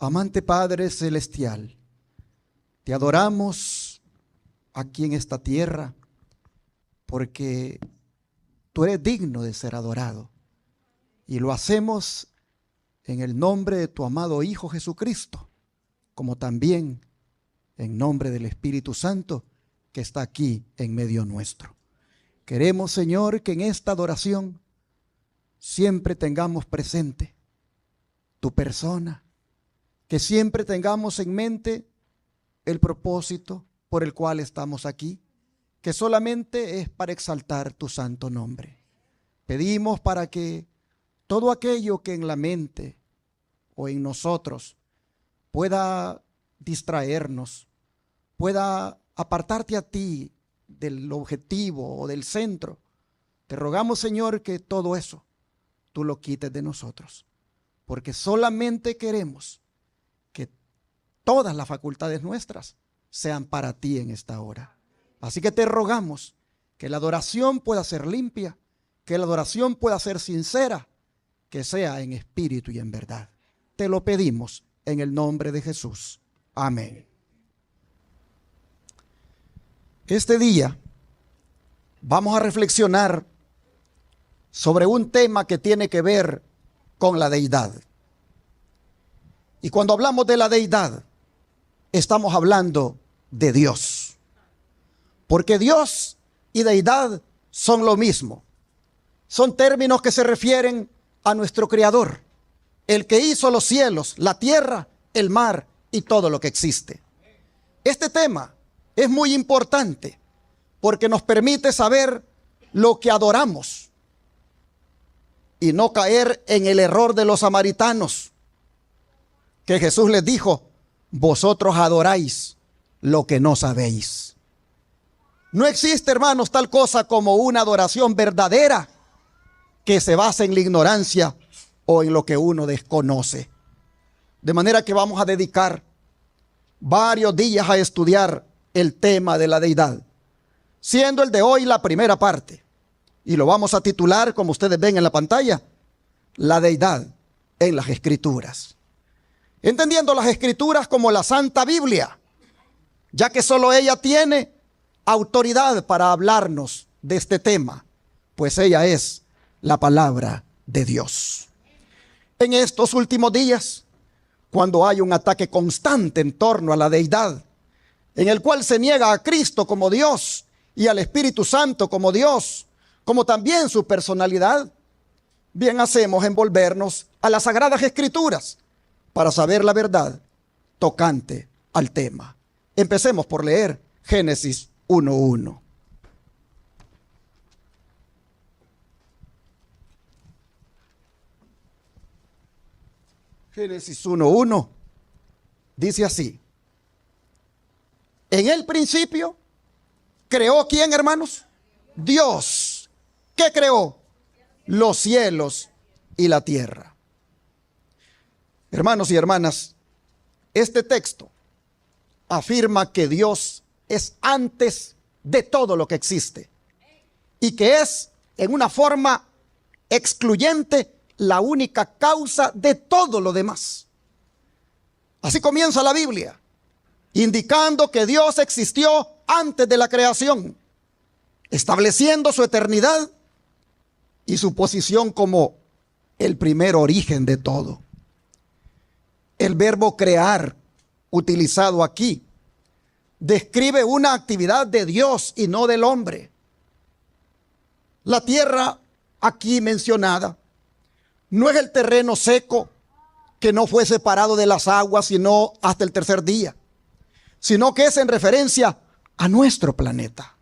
Amante Padre Celestial, te adoramos aquí en esta tierra porque tú eres digno de ser adorado. Y lo hacemos en el nombre de tu amado Hijo Jesucristo, como también en nombre del Espíritu Santo que está aquí en medio nuestro. Queremos, Señor, que en esta adoración siempre tengamos presente tu persona, que siempre tengamos en mente el propósito por el cual estamos aquí, que solamente es para exaltar tu santo nombre. Pedimos para que todo aquello que en la mente o en nosotros pueda distraernos, pueda apartarte a ti del objetivo o del centro, te rogamos, Señor, que todo eso tú lo quites de nosotros, porque solamente queremos que todas las facultades nuestras sean para ti en esta hora. Así que te rogamos que la adoración pueda ser limpia, que la adoración pueda ser sincera, que sea en espíritu y en verdad. Te lo pedimos en el nombre de Jesús. Amén. Este día vamos a reflexionar sobre un tema que tiene que ver con la deidad. Y cuando hablamos de la deidad, estamos hablando de Dios. Porque Dios y deidad son lo mismo. Son términos que se refieren a nuestro Creador, el que hizo los cielos, la tierra, el mar y todo lo que existe. Este tema es muy importante porque nos permite saber lo que adoramos y no caer en el error de los samaritanos, que Jesús les dijo: vosotros adoráis lo que no sabéis. No existe, hermanos, tal cosa como una adoración verdadera que se basa en la ignorancia o en lo que uno desconoce. De manera que vamos a dedicar varios días a estudiar el tema de la deidad, siendo el de hoy la primera parte. Y lo vamos a titular, como ustedes ven en la pantalla, la deidad en las Escrituras. Entendiendo las Escrituras como la Santa Biblia, ya que solo ella tiene autoridad para hablarnos de este tema, pues ella es la palabra de Dios. En estos últimos días, cuando hay un ataque constante en torno a la deidad, en el cual se niega a Cristo como Dios y al Espíritu Santo como Dios, como también su personalidad, bien hacemos en volvernos a las Sagradas Escrituras para saber la verdad tocante al tema. Empecemos por leer Génesis 1:1. Génesis 1:1 dice así: en el principio creó ¿quién, hermanos? Dios. ¿Qué creó? Los cielos y la tierra. Hermanos y hermanas, este texto afirma que Dios es antes de todo lo que existe y que es en una forma excluyente la única causa de todo lo demás. Así comienza la Biblia, indicando que Dios existió antes de la creación, estableciendo su eternidad y su posición como el primer origen de todo. El verbo crear, utilizado aquí, describe una actividad de Dios y no del hombre. La tierra aquí mencionada no es el terreno seco que no fue separado de las aguas sino hasta el tercer día, sino que es en referencia a nuestro planeta.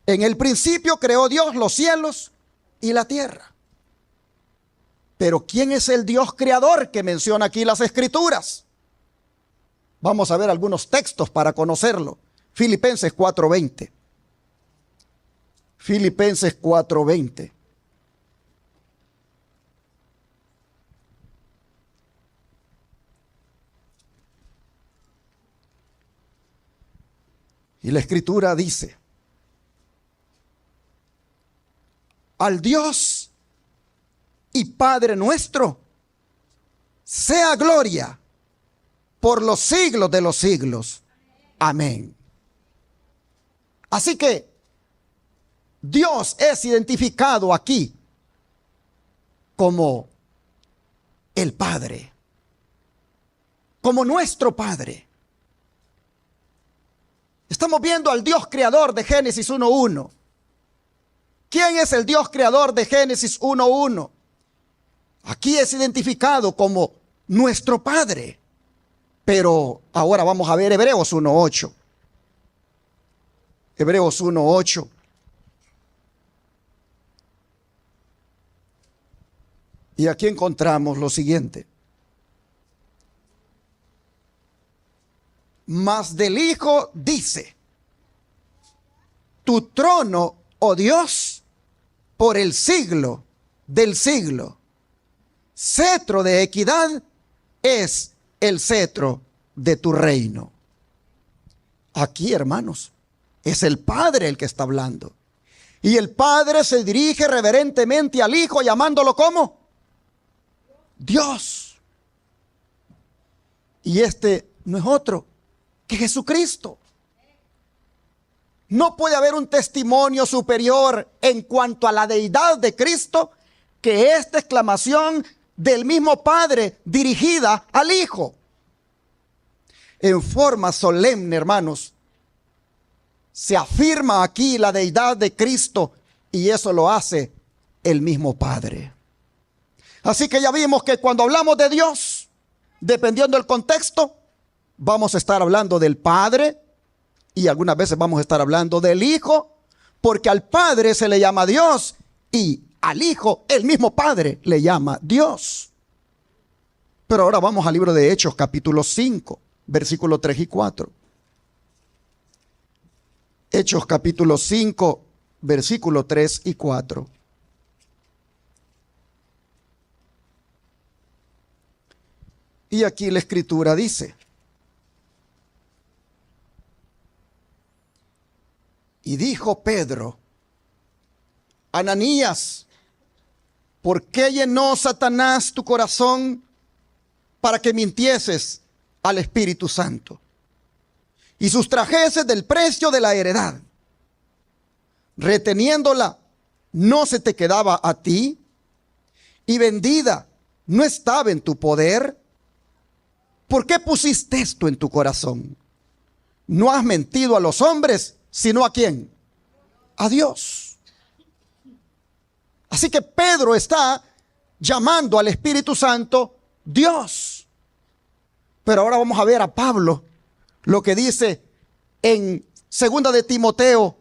En el principio creó Dios los cielos y la tierra. Pero ¿quién es el Dios creador que menciona aquí las Escrituras? Vamos a ver algunos textos para conocerlo. Filipenses 4:20. Filipenses 4:20. Y la Escritura dice: al Dios y Padre nuestro sea gloria por los siglos de los siglos. Amén. Así que Dios es identificado aquí como el Padre, como nuestro Padre. Estamos viendo al Dios creador de Génesis 1:1. ¿Quién es el Dios creador de Génesis 1:1? Aquí es identificado como nuestro Padre. Pero ahora vamos a ver Hebreos 1:8. Hebreos 1:8. Y aquí encontramos lo siguiente. Mas del Hijo dice: tu trono, oh Dios, por el siglo del siglo. Cetro de equidad es el cetro de tu reino. Aquí, hermanos, es el Padre el que está hablando. Y el Padre se dirige reverentemente al Hijo, llamándolo ¿cómo? Dios. Y este no es otro que Jesucristo. No puede haber un testimonio superior en cuanto a la deidad de Cristo que esta exclamación del mismo Padre dirigida al Hijo. En forma solemne, hermanos, se afirma aquí la deidad de Cristo y eso lo hace el mismo Padre. Así que ya vimos que cuando hablamos de Dios, dependiendo del contexto, vamos a estar hablando del Padre y algunas veces vamos a estar hablando del Hijo, porque al Padre se le llama Dios y al Hijo el mismo Padre le llama Dios. Pero ahora vamos al libro de Hechos, capítulo 5, versículos 3 y 4. Hechos, capítulo 5, versículos 3 y 4. Y aquí la Escritura dice: y dijo Pedro: Ananías, ¿por qué llenó Satanás tu corazón para que mintieses al Espíritu Santo y sustrajeses del precio de la heredad? Reteniéndola, ¿no se te quedaba a ti? Y vendida, ¿no estaba en tu poder? ¿Por qué pusiste esto en tu corazón? No has mentido a los hombres, sino ¿a quién? A Dios. Así que Pedro está llamando al Espíritu Santo Dios. Pero ahora vamos a ver a Pablo lo que dice en 2 de Timoteo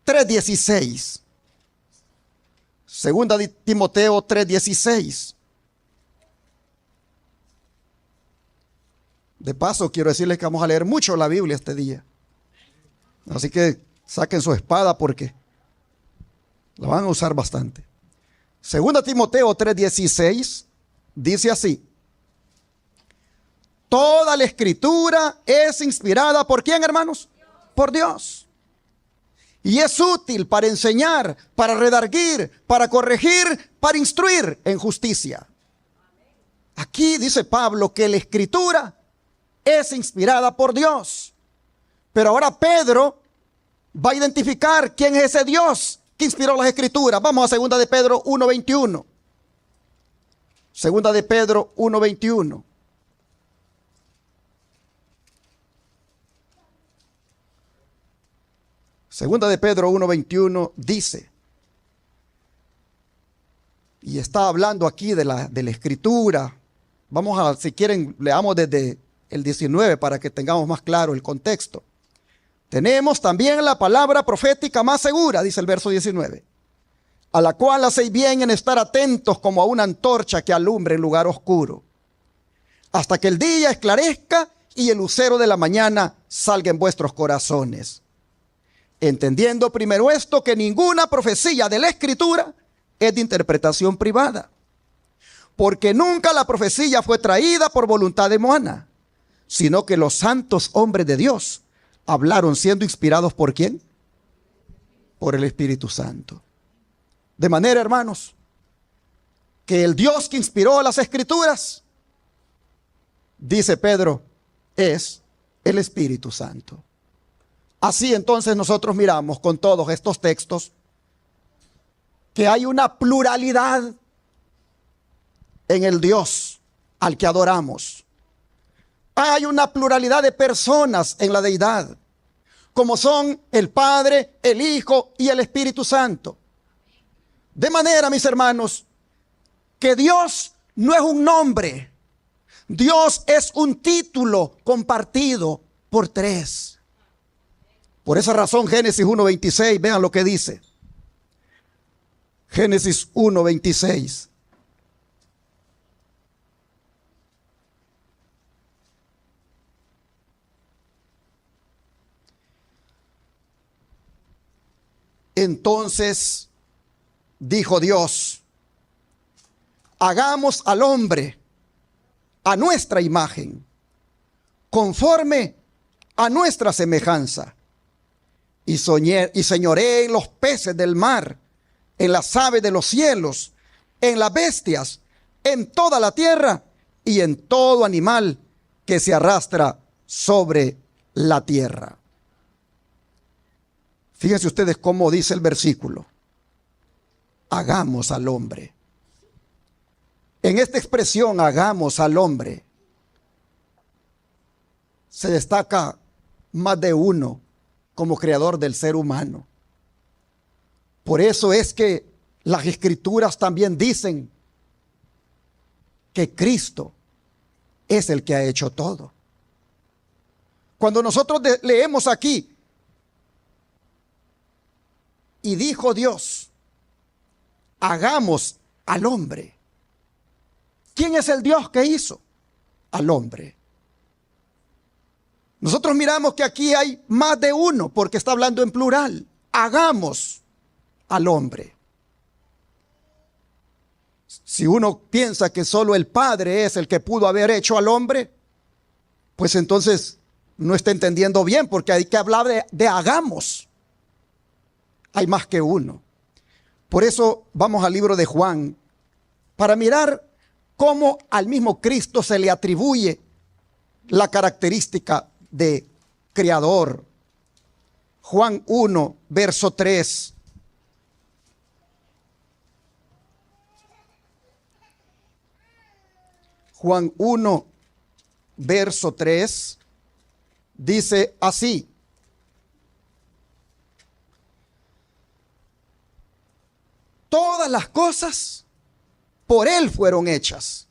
3:16. 2 de Timoteo 3:16. De paso, quiero decirles que vamos a leer mucho la Biblia este día. Así que saquen su espada porque la van a usar bastante. 2 Timoteo 3:16 dice así: toda la Escritura es inspirada ¿por quién, hermanos? Por Dios. Y es útil para enseñar, para redarguir, para corregir, para instruir en justicia. Aquí dice Pablo que la Escritura es inspirada por Dios. Pero ahora Pedro va a identificar quién es ese Dios que inspiró las Escrituras. Vamos a 2 de Pedro 1:21. 2 de Pedro 1:21. Segunda de Pedro 1:21 dice, y está hablando aquí de la Escritura. Vamos a, si quieren, leamos desde el 19 para que tengamos más claro el contexto. Tenemos también la palabra profética más segura, dice el verso 19, a la cual hacéis bien en estar atentos como a una antorcha que alumbre en lugar oscuro, hasta que el día esclarezca y el lucero de la mañana salga en vuestros corazones. Entendiendo primero esto, que ninguna profecía de la Escritura es de interpretación privada, porque nunca la profecía fue traída por voluntad humana, sino que los santos hombres de Dios hablaron siendo inspirados ¿por quién? Por el Espíritu Santo. De manera, hermanos, que el Dios que inspiró las Escrituras, dice Pedro, es el Espíritu Santo. Así entonces nosotros miramos con todos estos textos que hay una pluralidad en el Dios al que adoramos. Hay una pluralidad de personas en la deidad, como son el Padre, el Hijo y el Espíritu Santo. De manera, mis hermanos, que Dios no es un nombre, Dios es un título compartido por tres. Por esa razón, Génesis 1:26, vean lo que dice. Génesis 1:26. Entonces dijo Dios: hagamos al hombre a nuestra imagen, conforme a nuestra semejanza, y señoree en los peces del mar, en las aves de los cielos, en las bestias, en toda la tierra y en todo animal que se arrastra sobre la tierra. Fíjense ustedes cómo dice el versículo: hagamos al hombre. En esta expresión, hagamos al hombre, se destaca más de uno como creador del ser humano. Por eso es que las Escrituras también dicen que Cristo es el que ha hecho todo. Cuando nosotros leemos aquí, y dijo Dios, hagamos al hombre. ¿Quién es el Dios que hizo al hombre? Nosotros miramos que aquí hay más de uno porque está hablando en plural. Hagamos al hombre. Si uno piensa que solo el Padre es el que pudo haber hecho al hombre, pues entonces no está entendiendo bien, porque hay que hablar de hagamos. Hay más que uno. Por eso vamos al libro de Juan para mirar cómo al mismo Cristo se le atribuye la característica de creador. Juan 1, verso 3. Juan 1, verso 3, dice así: todas las cosas por Él fueron hechas,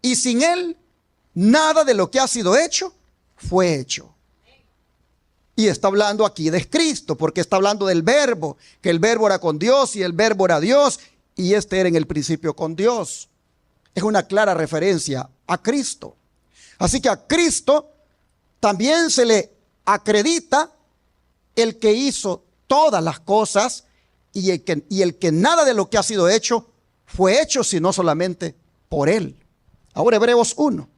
y sin Él nada de lo que ha sido hecho fue hecho. Y está hablando aquí de Cristo, porque está hablando del Verbo, que el Verbo era con Dios y el Verbo era Dios, y este era en el principio con Dios. Es una clara referencia a Cristo. Así que a Cristo también se le acredita el que hizo todas las cosas y el que nada de lo que ha sido hecho fue hecho, sino solamente por Él. Ahora Hebreos 1.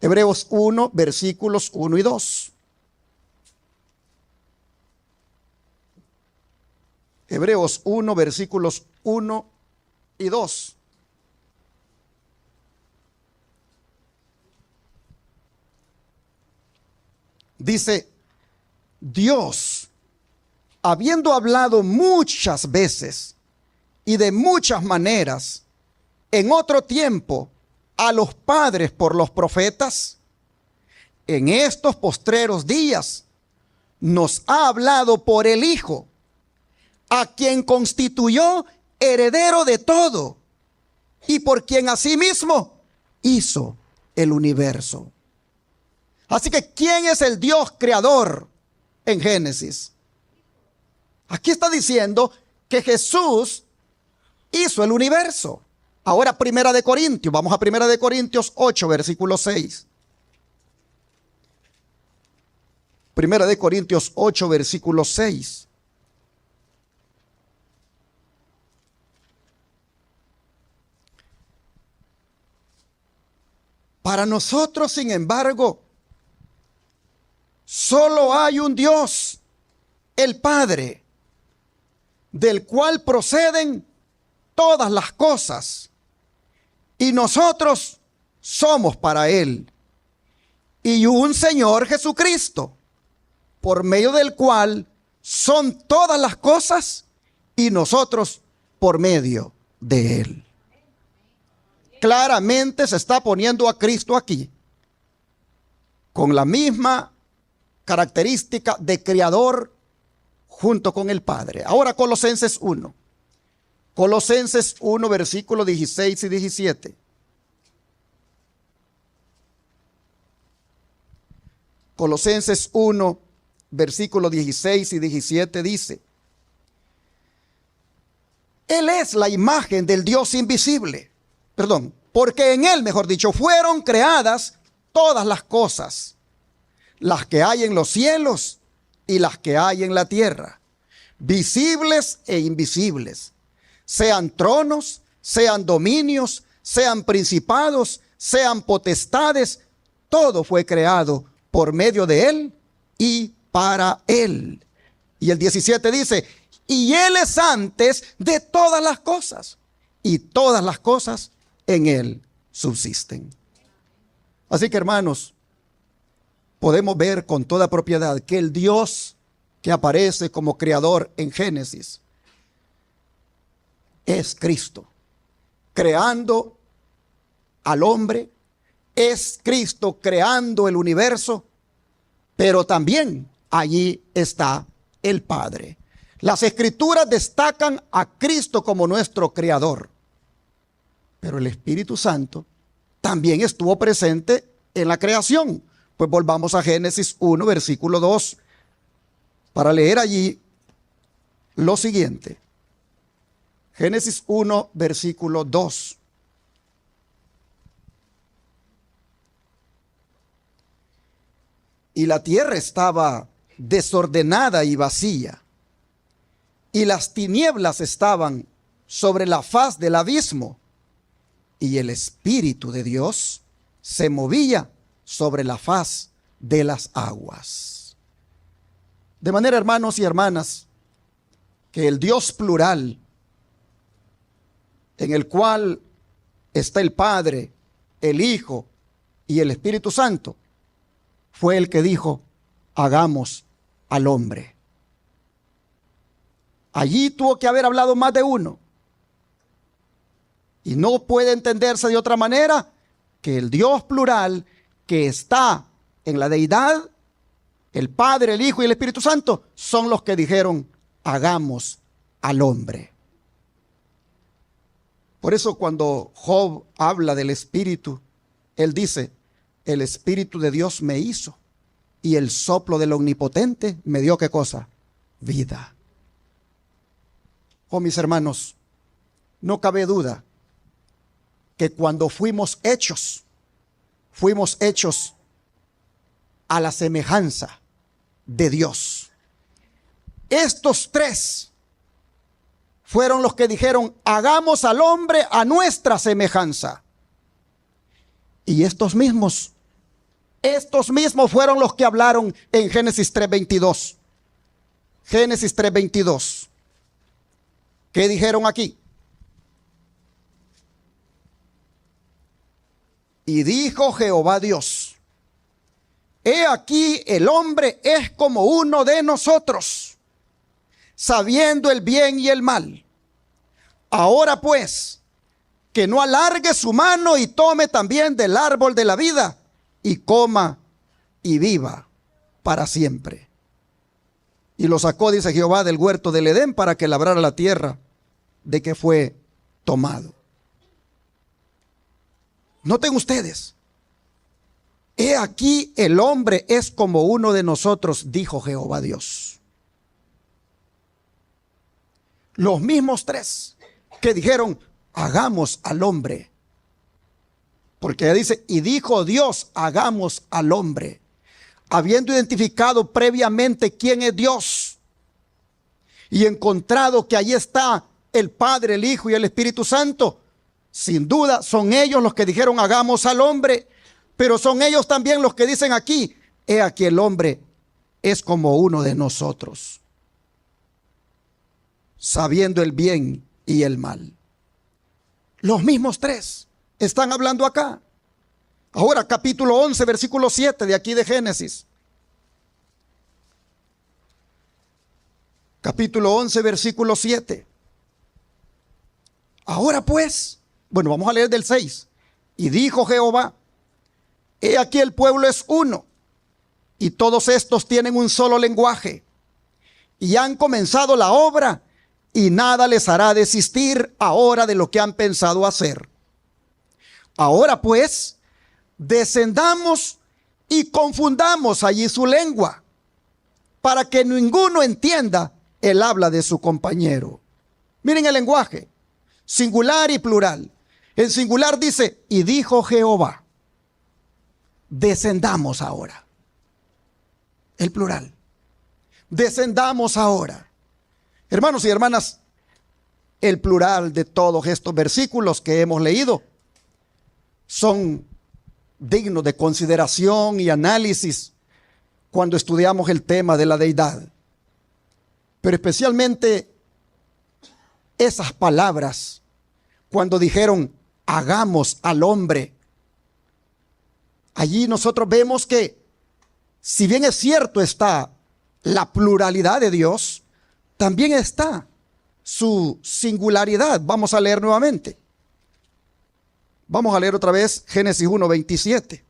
Hebreos 1, versículos 1 y 2. Hebreos 1, versículos 1 y 2. Dice: Dios, habiendo hablado muchas veces y de muchas maneras en otro tiempo a los padres por los profetas, en estos postreros días nos ha hablado por el Hijo, a quien constituyó heredero de todo y por quien asimismo hizo el universo. Así que, ¿quién es el Dios creador en Génesis? Aquí está diciendo que Jesús hizo el universo. Ahora Primera de Corintios, vamos a Primera de Corintios 8, versículo 6. Primera de Corintios 8, versículo 6. Para nosotros, sin embargo, solo hay un Dios, el Padre, del cual proceden todas las cosas, y nosotros somos para Él. y un Señor Jesucristo, por medio del cual son todas las cosas y nosotros por medio de Él. Claramente se está poniendo a Cristo aquí con la misma característica de creador junto con el Padre. Ahora Colosenses 1. Colosenses 1, versículos 16 y 17. Colosenses 1, versículos 16 y 17 dice: Él es la imagen del Dios invisible. Porque en Él, mejor dicho, fueron creadas todas las cosas, las que hay en los cielos y las que hay en la tierra, visibles e invisibles, sean tronos, sean dominios, sean principados, sean potestades, todo fue creado por medio de Él y para Él. Y el 17 dice: y Él es antes de todas las cosas, y todas las cosas en Él subsisten. Así que, hermanos, podemos ver con toda propiedad que el Dios que aparece como creador en Génesis es Cristo, creando al hombre, es Cristo creando el universo, pero también allí está el Padre. Las Escrituras destacan a Cristo como nuestro creador, pero el Espíritu Santo también estuvo presente en la creación. Pues volvamos a Génesis 1, versículo 2, para leer allí lo siguiente. Génesis 1, versículo 2. Y la tierra estaba desordenada y vacía, y las tinieblas estaban sobre la faz del abismo, y el Espíritu de Dios se movía sobre la faz de las aguas. De manera, hermanos y hermanas, que el Dios plural, en el cual está el Padre, el Hijo y el Espíritu Santo, fue el que dijo: hagamos al hombre. Allí tuvo que haber hablado más de uno. Y no puede entenderse de otra manera que el Dios plural que está en la deidad, el Padre, el Hijo y el Espíritu Santo, son los que dijeron: hagamos al hombre. Por eso cuando Job habla del Espíritu, él dice: el Espíritu de Dios me hizo, y el soplo del Omnipotente me dio, ¿qué cosa? Vida. Oh, mis hermanos, no cabe duda que cuando fuimos hechos a la semejanza de Dios. Estos tres fueron los que dijeron: hagamos al hombre a nuestra semejanza. Y estos mismos fueron los que hablaron en Génesis 3:22. Génesis 3:22. ¿Qué dijeron aquí? Y dijo Jehová Dios: he aquí el hombre es como uno de nosotros, sabiendo el bien y el mal. Ahora pues, que no alargue su mano y tome también del árbol de la vida y coma y viva para siempre. Y lo sacó, dice Jehová, del huerto del Edén para que labrara la tierra de que fue tomado. Noten ustedes: he aquí el hombre es como uno de nosotros, dijo Jehová Dios. Los mismos tres que dijeron: hagamos al hombre. Porque dice: y dijo Dios, hagamos al hombre. Habiendo identificado previamente quién es Dios y encontrado que allí está el Padre, el Hijo y el Espíritu Santo, sin duda son ellos los que dijeron: hagamos al hombre. Pero son ellos también los que dicen aquí: he aquí el hombre es como uno de nosotros, sabiendo el bien y el mal. Los mismos tres están hablando acá. Ahora, capítulo 11, versículo 7 de aquí de Génesis. Capítulo 11, versículo 7. Ahora pues, bueno, vamos a leer del 6. Y dijo Jehová: he aquí el pueblo es uno, y todos estos tienen un solo lenguaje, y han comenzado la obra, y nada les hará desistir ahora de lo que han pensado hacer. Ahora pues, descendamos y confundamos allí su lengua, para que ninguno entienda el habla de su compañero. Miren el lenguaje, singular y plural. En singular dice: y dijo Jehová. Descendamos ahora. El plural. Descendamos ahora. Hermanos y hermanas, el plural de todos estos versículos que hemos leído son dignos de consideración y análisis cuando estudiamos el tema de la deidad. Pero especialmente esas palabras, cuando dijeron: hagamos al hombre. Allí nosotros vemos que, si bien es cierto está la pluralidad de Dios, también está su singularidad. Vamos a leer nuevamente. Vamos a leer otra vez Génesis 1:27.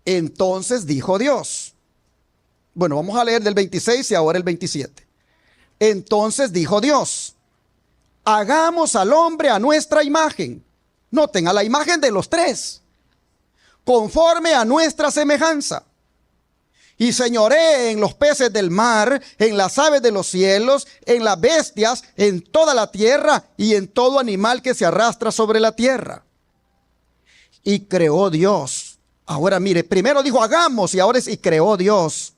Entonces dijo Dios. Bueno, vamos a leer del 26 y ahora el 27. Entonces dijo Dios: hagamos al hombre a nuestra imagen. Noten, a la imagen de los tres, conforme a nuestra semejanza. Y señoree en los peces del mar, en las aves de los cielos, en las bestias, en toda la tierra y en todo animal que se arrastra sobre la tierra. Y creó Dios. Ahora mire, primero dijo hagamos, y ahora es: y creó Dios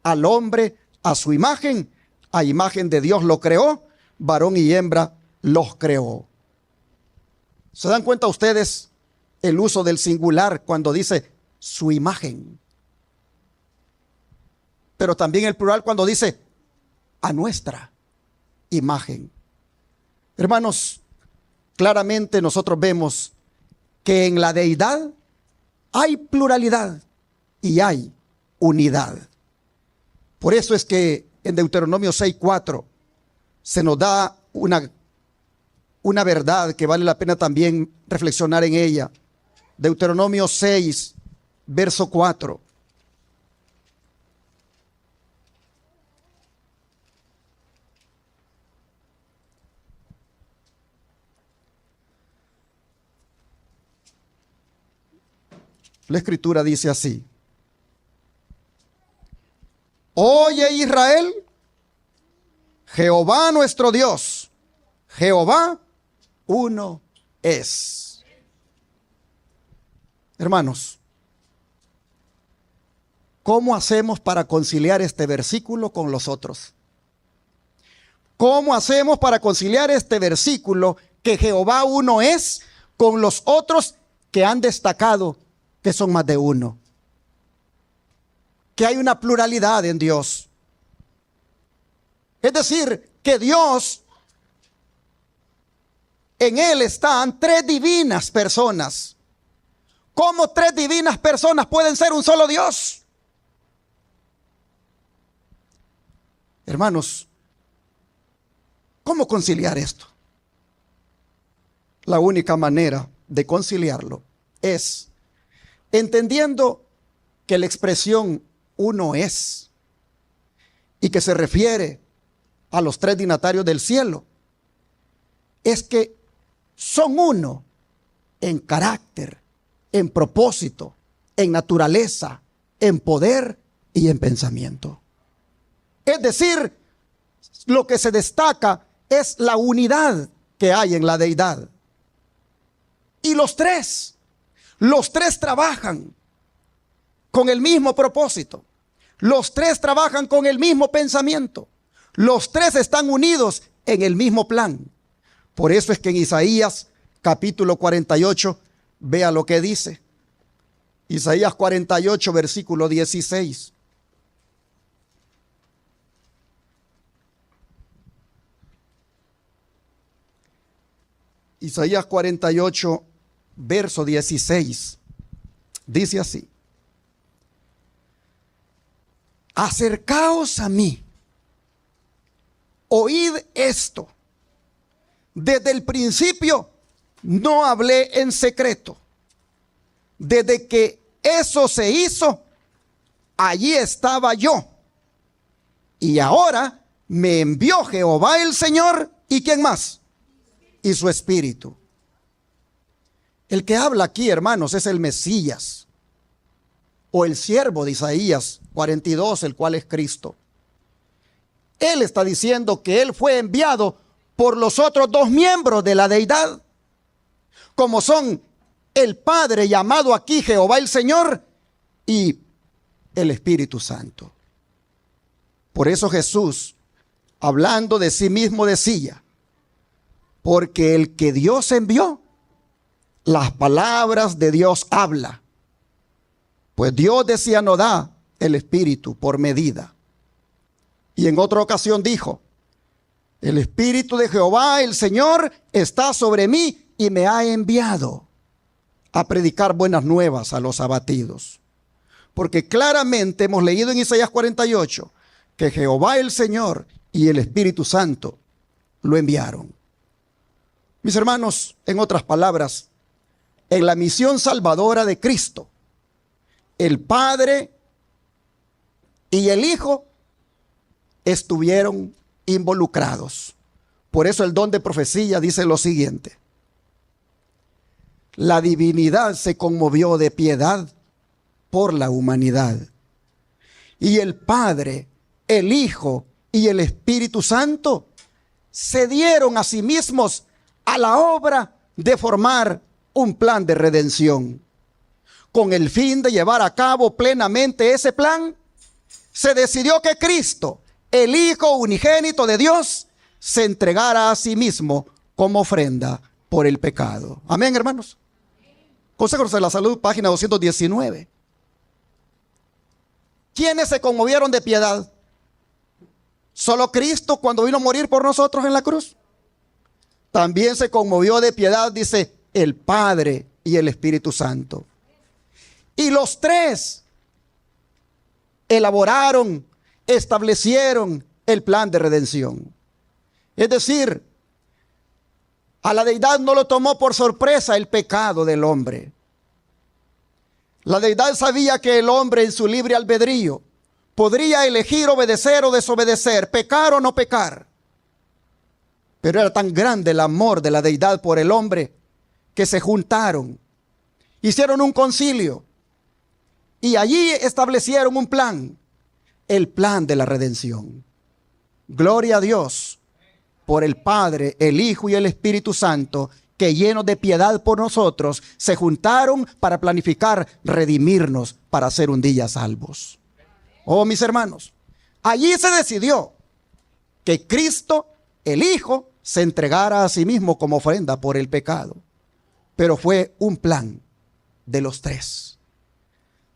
al hombre a su imagen. A imagen de Dios lo creó, varón y hembra los creó. ¿Se dan cuenta ustedes el uso del singular cuando dice su imagen? Pero también el plural cuando dice a nuestra imagen. Hermanos, claramente nosotros vemos que en la deidad hay pluralidad y hay unidad. Por eso es que en Deuteronomio 6:4 se nos da una verdad que vale la pena también reflexionar en ella. Deuteronomio 6, verso 4. La escritura dice así: oye Israel, Jehová nuestro Dios, Jehová uno es. Hermanos, ¿cómo hacemos para conciliar este versículo con los otros? ¿Cómo hacemos para conciliar este versículo, que Jehová uno es, con los otros que han destacado que son más de uno? Que hay una pluralidad en Dios. Es decir, que Dios, en Él están tres divinas personas. ¿Cómo tres divinas personas pueden ser un solo Dios? Hermanos, ¿cómo conciliar esto? La única manera de conciliarlo es entendiendo que la expresión uno es, y que se refiere a los tres dignatarios del cielo, es que son uno en carácter, en propósito, en naturaleza, en poder y en pensamiento. Es decir, lo que se destaca es la unidad que hay en la deidad. Y los tres trabajan con el mismo propósito. Los tres trabajan con el mismo pensamiento. Los tres están unidos en el mismo plan. Por eso es que en Isaías capítulo 48, vea lo que dice. Isaías 48, versículo 16. Isaías 48, verso 16. Dice así: acercaos a mí, oíd esto. Desde el principio no hablé en secreto. Desde que eso se hizo, allí estaba yo. Y ahora me envió Jehová el Señor. ¿Y quién más? Y su Espíritu. El que habla aquí, hermanos, es el Mesías, o el siervo de Isaías 42, el cual es Cristo. Él está diciendo que él fue enviado por los otros dos miembros de la deidad, como son el Padre, llamado aquí Jehová el Señor, y el Espíritu Santo. Por eso Jesús, hablando de sí mismo, decía: porque el que Dios envió, las palabras de Dios habla. Pues Dios, decía, no da el Espíritu por medida. Y en otra ocasión dijo: el Espíritu de Jehová, el Señor, está sobre mí y me ha enviado a predicar buenas nuevas a los abatidos. Porque claramente hemos leído en Isaías 48 que Jehová el Señor y el Espíritu Santo lo enviaron. Mis hermanos, en otras palabras, en la misión salvadora de Cristo, el Padre y el Hijo estuvieron involucrados. Por eso el don de profecía dice lo siguiente: la divinidad se conmovió de piedad por la humanidad. Y el Padre, el Hijo y el Espíritu Santo se dieron a sí mismos a la obra de formar un plan de redención. Con el fin de llevar a cabo plenamente ese plan, se decidió que Cristo, el Hijo unigénito de Dios, se entregara a sí mismo como ofrenda por el pecado. Amén, hermanos. Consejos de la Salud, página 219. ¿Quiénes se conmovieron de piedad? ¿Solo Cristo cuando vino a morir por nosotros en la cruz? También se conmovió de piedad, dice, el Padre y el Espíritu Santo. Y los tres elaboraron, establecieron el plan de redención. Es decir, a la deidad no lo tomó por sorpresa el pecado del hombre. La deidad sabía que el hombre en su libre albedrío podría elegir obedecer o desobedecer, pecar o no pecar. Pero era tan grande el amor de la deidad por el hombre que se juntaron, hicieron un concilio y allí establecieron un plan, el plan de la redención. Gloria a Dios por el Padre, el Hijo y el Espíritu Santo, que llenos de piedad por nosotros, se juntaron para planificar redimirnos para ser un día salvos. Oh, mis hermanos, allí se decidió que Cristo, el Hijo, se entregara a sí mismo como ofrenda por el pecado. Pero fue un plan de los tres.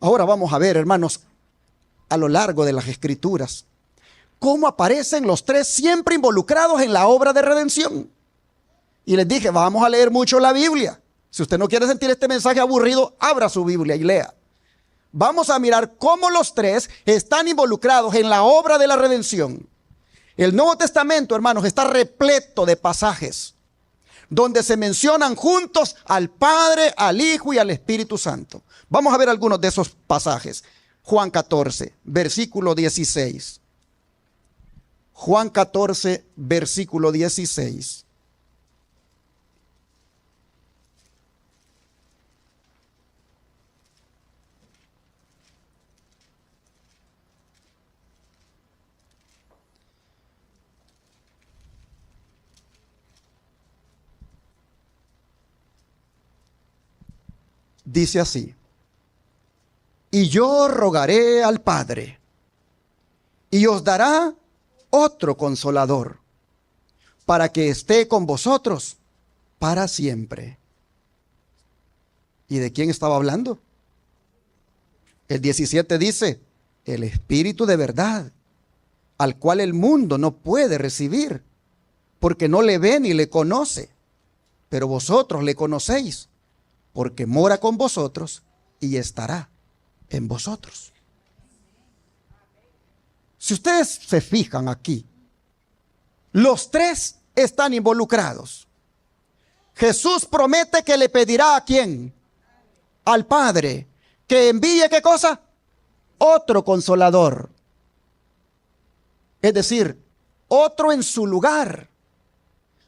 Ahora vamos a ver, hermanos, a lo largo de las Escrituras, cómo aparecen los tres siempre involucrados en la obra de redención. Y les dije, vamos a leer mucho la Biblia. Si usted no quiere sentir este mensaje aburrido, abra su Biblia y lea. Vamos a mirar cómo los tres están involucrados en la obra de la redención. El Nuevo Testamento, hermanos, está repleto de pasajes donde se mencionan juntos al Padre, al Hijo y al Espíritu Santo. Vamos a ver algunos de esos pasajes. Juan 14, versículo 16. Juan 14, versículo 16. Dice así: y yo rogaré al Padre, y os dará otro consolador, para que esté con vosotros para siempre. ¿Y de quién estaba hablando? El 17 dice: el Espíritu de verdad, al cual el mundo no puede recibir, porque no le ve ni le conoce, pero vosotros le conocéis, porque mora con vosotros y estará en vosotros. Si ustedes se fijan aquí, los tres están involucrados. Jesús promete que le pedirá ¿a quién? Al Padre, que envíe ¿qué cosa? Otro consolador. Es decir, otro en su lugar.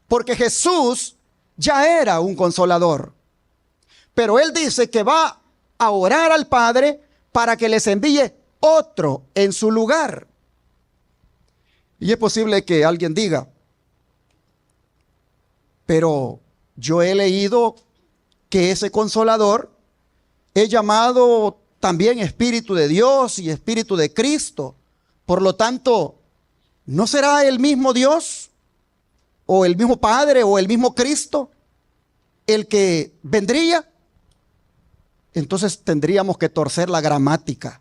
Porque Jesús ya era un consolador. Pero Él dice que va a orar al Padre para que les envíe otro en su lugar. Y es posible que alguien diga, pero yo he leído que ese consolador es llamado también Espíritu de Dios y Espíritu de Cristo. Por lo tanto, ¿no será el mismo Dios o el mismo Padre o el mismo Cristo el que vendría? Entonces tendríamos que torcer la gramática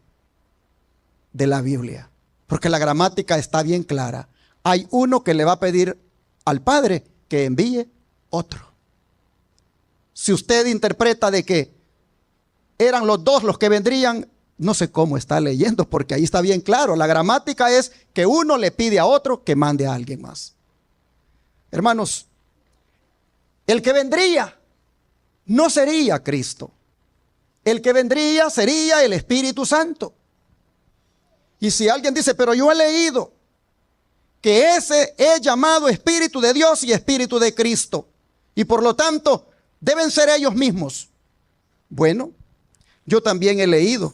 de la Biblia, porque la gramática está bien clara. Hay uno que le va a pedir al Padre que envíe otro. Si usted interpreta de que eran los dos los que vendrían, no sé cómo está leyendo, porque ahí está bien claro. La gramática es que uno le pide a otro que mande a alguien más. Hermanos, el que vendría no sería Cristo. El que vendría sería el Espíritu Santo. Y si alguien dice, pero yo he leído que ese es llamado Espíritu de Dios y Espíritu de Cristo, y por lo tanto deben ser ellos mismos. Bueno, yo también he leído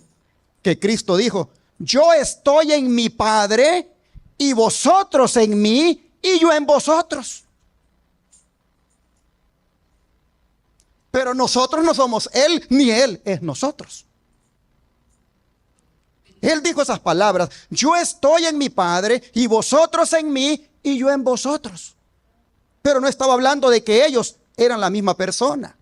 que Cristo dijo, yo estoy en mi Padre y vosotros en mí y yo en vosotros. Pero nosotros no somos Él, ni Él es nosotros. Él dijo esas palabras, yo estoy en mi Padre y vosotros en mí y yo en vosotros. Pero no estaba hablando de que ellos eran la misma persona.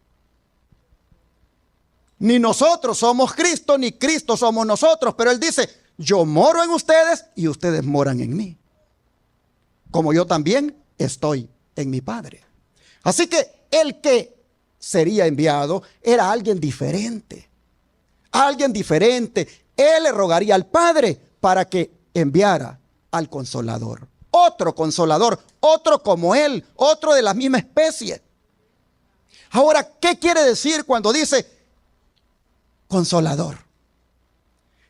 Ni nosotros somos Cristo, ni Cristo somos nosotros. Pero Él dice, yo moro en ustedes y ustedes moran en mí. Como yo también estoy en mi Padre. Así que el que sería enviado era alguien diferente. Alguien diferente. Él le rogaría al Padre para que enviara al Consolador. Otro Consolador, otro como Él, otro de la misma especie. Ahora, ¿qué quiere decir cuando dice Consolador?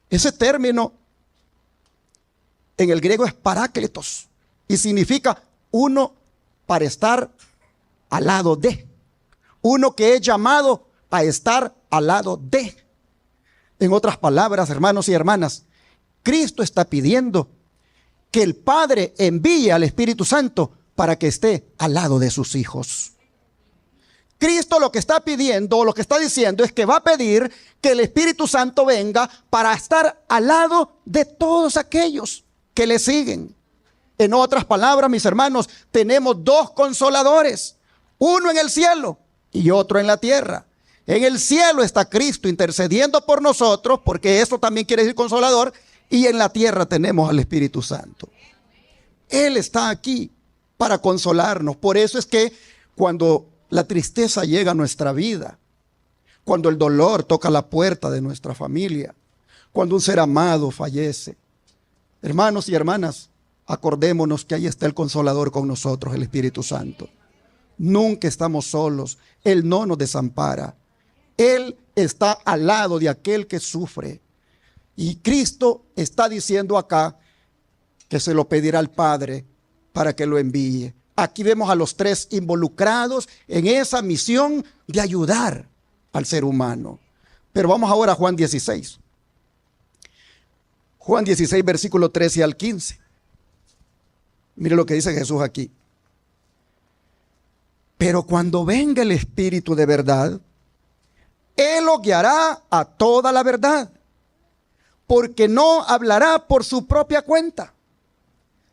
Ese término en el griego es parácletos y significa uno para estar al lado de. Uno que es llamado a estar al lado de. En otras palabras, hermanos y hermanas, Cristo está pidiendo que el Padre envíe al Espíritu Santo para que esté al lado de sus hijos. Cristo lo que está pidiendo, o lo que está diciendo, es que va a pedir que el Espíritu Santo venga para estar al lado de todos aquellos que le siguen. En otras palabras, mis hermanos, tenemos dos consoladores, uno en el cielo y otro en la tierra. En el cielo está Cristo intercediendo por nosotros, porque eso también quiere decir consolador, y en la tierra tenemos al Espíritu Santo. Él está aquí para consolarnos. Por eso es que cuando la tristeza llega a nuestra vida, cuando el dolor toca la puerta de nuestra familia, cuando un ser amado fallece, hermanos y hermanas, acordémonos que ahí está el Consolador con nosotros, el Espíritu Santo. Nunca estamos solos. Él no nos desampara. Él está al lado de aquel que sufre. Y Cristo está diciendo acá que se lo pedirá al Padre para que lo envíe. Aquí vemos a los tres involucrados en esa misión de ayudar al ser humano. Pero vamos ahora a Juan 16. Juan 16, versículo 13 al 15. Mire lo que dice Jesús aquí. Pero cuando venga el Espíritu de verdad, Él lo guiará a toda la verdad, porque no hablará por su propia cuenta,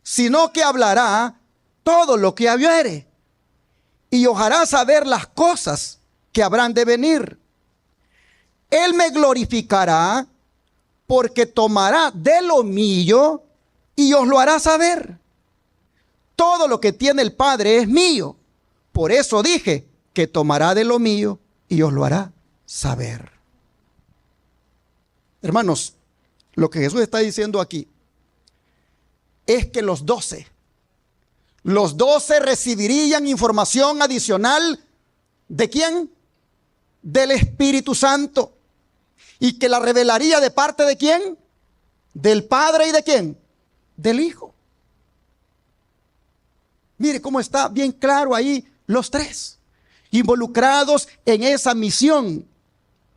sino que hablará todo lo que oyere, y os hará saber las cosas que habrán de venir. Él me glorificará, porque tomará de lo mío y os lo hará saber. Todo lo que tiene el Padre es mío. Por eso dije que tomará de lo mío y os lo hará saber. Hermanos, lo que Jesús está diciendo aquí es que los 12 recibirían información adicional. ¿De quién? Del Espíritu Santo. Y que la revelaría de parte de quién? Del Padre. ¿Y de quién? Del Hijo. Mire cómo está bien claro ahí los tres, involucrados en esa misión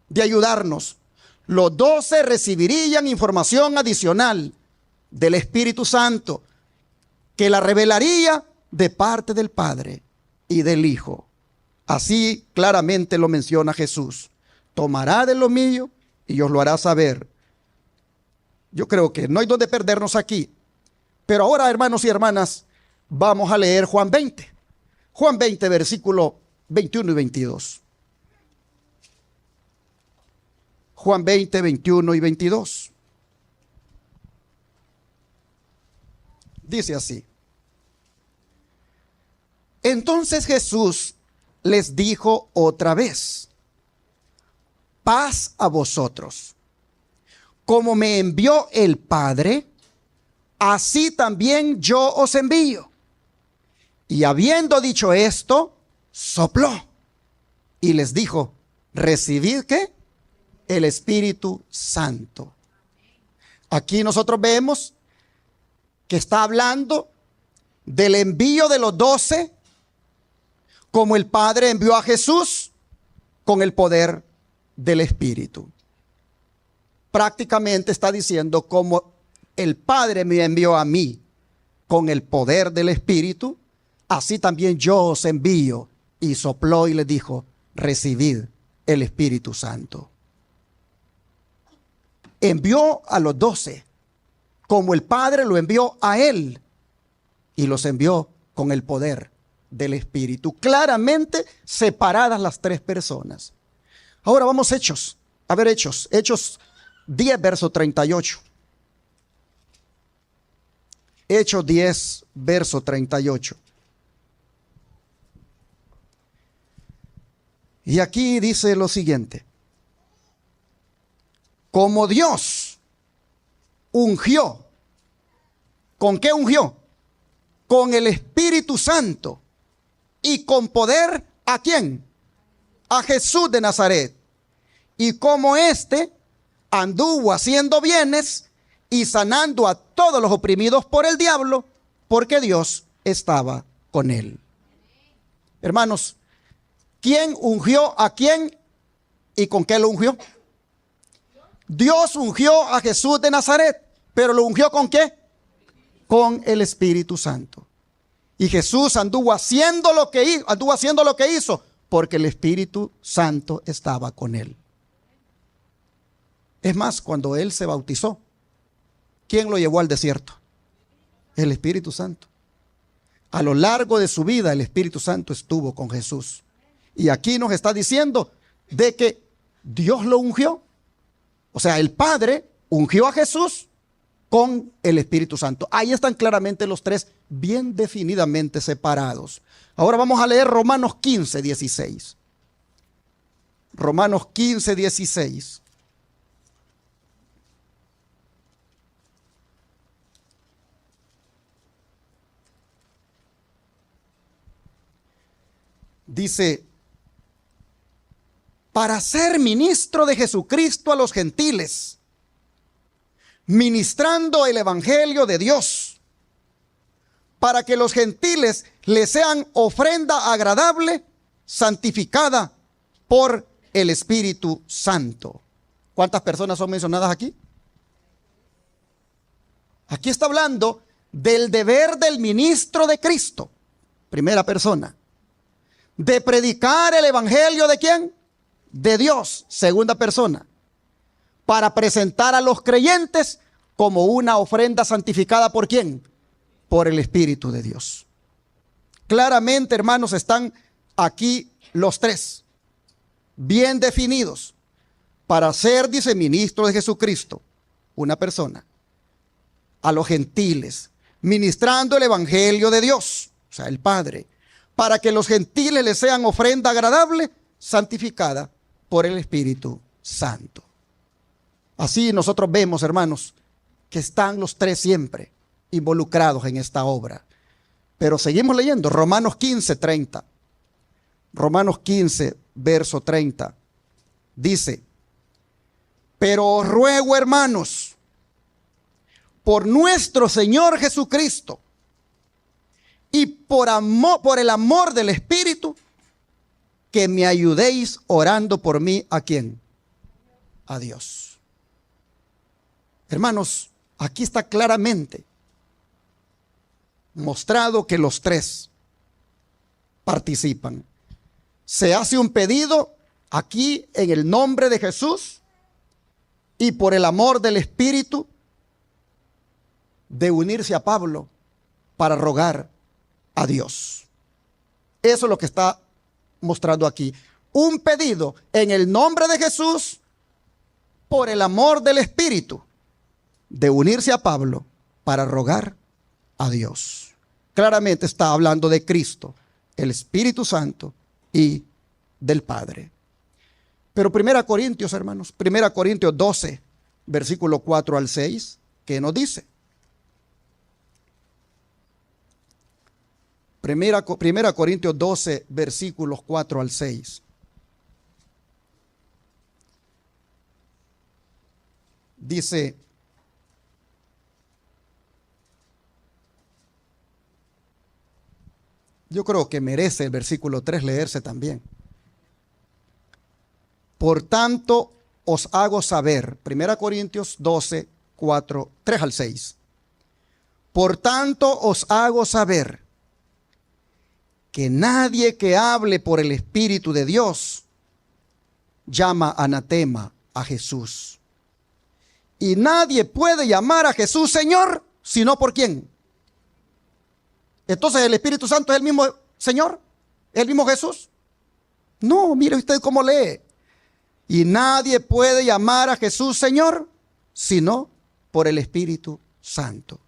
de ayudarnos. Los 12 recibirían información adicional del Espíritu Santo, que la revelaría de parte del Padre y del Hijo. Así claramente lo menciona Jesús. Tomará de lo mío y os lo hará saber. Yo creo que no hay donde perdernos aquí. Pero ahora, hermanos y hermanas, vamos a leer Juan 20. Juan 20, versículo 21 y 22. Juan 20, 21 y 22. Dice así. Entonces Jesús les dijo otra vez: paz a vosotros. Como me envió el Padre, así también yo os envío. Y habiendo dicho esto, sopló y les dijo: recibid ¿qué? El Espíritu Santo. Aquí nosotros vemos que está hablando del envío de los 12, como el Padre envió a Jesús con el poder del Espíritu. Prácticamente está diciendo, como el Padre me envió a mí con el poder del Espíritu, así también yo os envío. Y sopló y les dijo: recibid el Espíritu Santo. Envió a los 12 como el Padre lo envió a él, y los envió con el poder del Espíritu. Claramente separadas las tres personas. Ahora vamos a Hechos. A ver, Hechos 10, verso 38. Hechos 10, verso 38. Y aquí dice lo siguiente: como Dios ungió, ¿con qué ungió? Con el Espíritu Santo y con poder, ¿a quién? A Jesús de Nazaret. Y como éste anduvo haciendo bienes y sanando a todos los oprimidos por el diablo, porque Dios estaba con él. Hermanos, ¿quién ungió a quién y con qué lo ungió? Dios ungió a Jesús de Nazaret, pero lo ungió ¿con qué? Con el Espíritu Santo. Y Jesús anduvo haciendo lo que hizo, porque el Espíritu Santo estaba con él. Es más, cuando él se bautizó, ¿quién lo llevó al desierto? El Espíritu Santo. A lo largo de su vida, el Espíritu Santo estuvo con Jesús. Y aquí nos está diciendo de que Dios lo ungió. O sea, el Padre ungió a Jesús con el Espíritu Santo. Ahí están claramente los tres bien definidamente separados. Ahora vamos a leer Romanos 15, 16. Romanos 15, 16. Dice: para ser ministro de Jesucristo a los gentiles, ministrando el evangelio de Dios, para que los gentiles le sean ofrenda agradable, santificada por el Espíritu Santo. ¿Cuántas personas son mencionadas aquí? Aquí está hablando del deber del ministro de Cristo, primera persona, de predicar el evangelio ¿de quién? De Dios, segunda persona, para presentar a los creyentes como una ofrenda santificada ¿por quién? Por el Espíritu de Dios. Claramente, hermanos, están aquí los tres, bien definidos, para ser, dice, ministro de Jesucristo, una persona, a los gentiles, ministrando el evangelio de Dios, o sea, el Padre, para que los gentiles le sean ofrenda agradable, santificada por el Espíritu Santo. Así nosotros vemos, hermanos, que están los tres siempre involucrados en esta obra. Pero seguimos leyendo Romanos 15, 30. Romanos 15, verso 30. Dice: pero os ruego, hermanos, por nuestro Señor Jesucristo y por el amor del Espíritu, que me ayudéis orando por mí. ¿A quién? A Dios. Hermanos, aquí está claramente mostrado que los tres participan. Se hace un pedido aquí en el nombre de Jesús y por el amor del Espíritu de unirse a Pablo para rogar a Dios. Eso es lo que está mostrando aquí. Un pedido en el nombre de Jesús por el amor del Espíritu de unirse a Pablo para rogar a Dios. Claramente está hablando de Cristo, el Espíritu Santo y del Padre. Pero 1 Corintios, hermanos, 1 Corintios 12, versículo 4 al 6, ¿qué nos dice? 1 Corintios 12, versículos 4 al 6. Dice: yo creo que merece el versículo 3 leerse también. Por tanto, os hago saber, 1 Corintios 12, 4, 3 al 6. Por tanto, os hago saber que nadie que hable por el Espíritu de Dios llama anatema a Jesús. Y nadie puede llamar a Jesús Señor, sino por quién. Entonces, ¿el Espíritu Santo es el mismo Señor? ¿Es el mismo Jesús? No, mire usted cómo lee. Y nadie puede llamar a Jesús Señor, sino por el Espíritu Santo.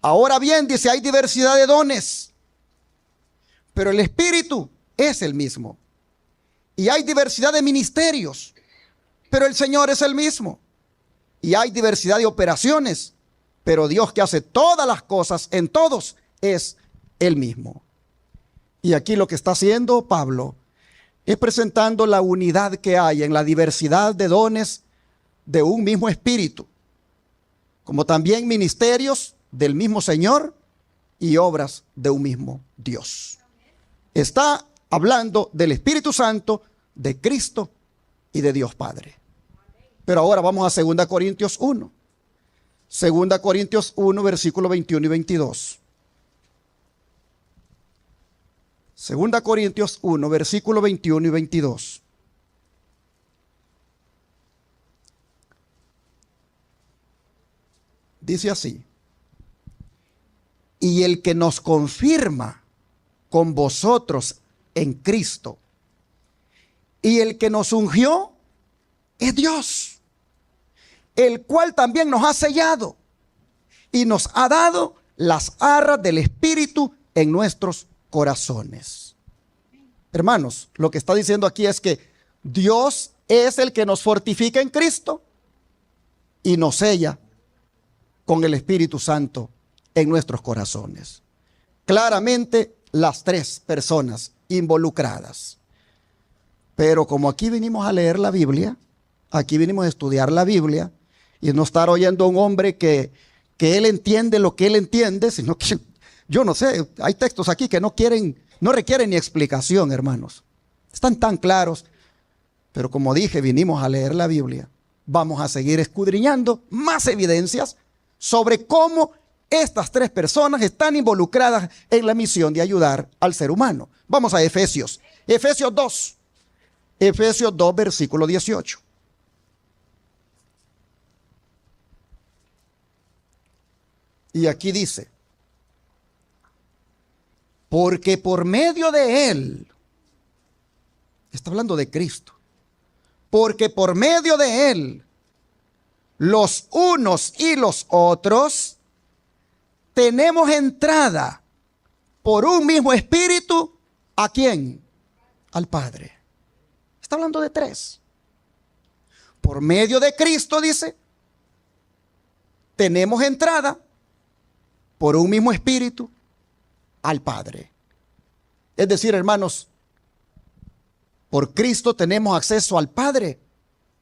Ahora bien, dice, hay diversidad de dones, pero el Espíritu es el mismo. Y hay diversidad de ministerios, pero el Señor es el mismo. Y hay diversidad de operaciones, pero Dios, que hace todas las cosas en todos, es el mismo. Y aquí lo que está haciendo Pablo es presentando la unidad que hay en la diversidad de dones de un mismo Espíritu, como también ministerios del mismo Señor y obras de un mismo Dios. Está hablando del Espíritu Santo, de Cristo y de Dios Padre. Pero ahora vamos a 2 Corintios 1. 2 Corintios 1, versículos 21 y 22. 2 Corintios 1, versículos 21 y 22. Dice así: y el que nos confirma con vosotros en Cristo y el que nos ungió es Dios, el cual también nos ha sellado y nos ha dado las arras del Espíritu en nuestros corazones. Hermanos, lo que está diciendo aquí es que Dios es el que nos fortifica en Cristo y nos sella con el Espíritu Santo en nuestros corazones. Claramente las tres personas involucradas. Pero como aquí vinimos a leer la Biblia, aquí vinimos a estudiar la Biblia y no estar oyendo a un hombre que él entiende lo que él entiende, sino que yo no sé, hay textos aquí que no requieren ni explicación, hermanos. Están tan claros. Pero como dije, vinimos a leer la Biblia. Vamos a seguir escudriñando más evidencias sobre cómo estas tres personas están involucradas en la misión de ayudar al ser humano. Vamos a Efesios. Efesios 2. Efesios 2, versículo 18. Y aquí dice: porque por medio de Él, está hablando de Cristo, porque por medio de Él, los unos y los otros, tenemos entrada por un mismo Espíritu, ¿a quién? Al Padre. Está hablando de tres. Por medio de Cristo, dice, tenemos entrada por un mismo espíritu al Padre. Es decir, hermanos, por Cristo tenemos acceso al Padre,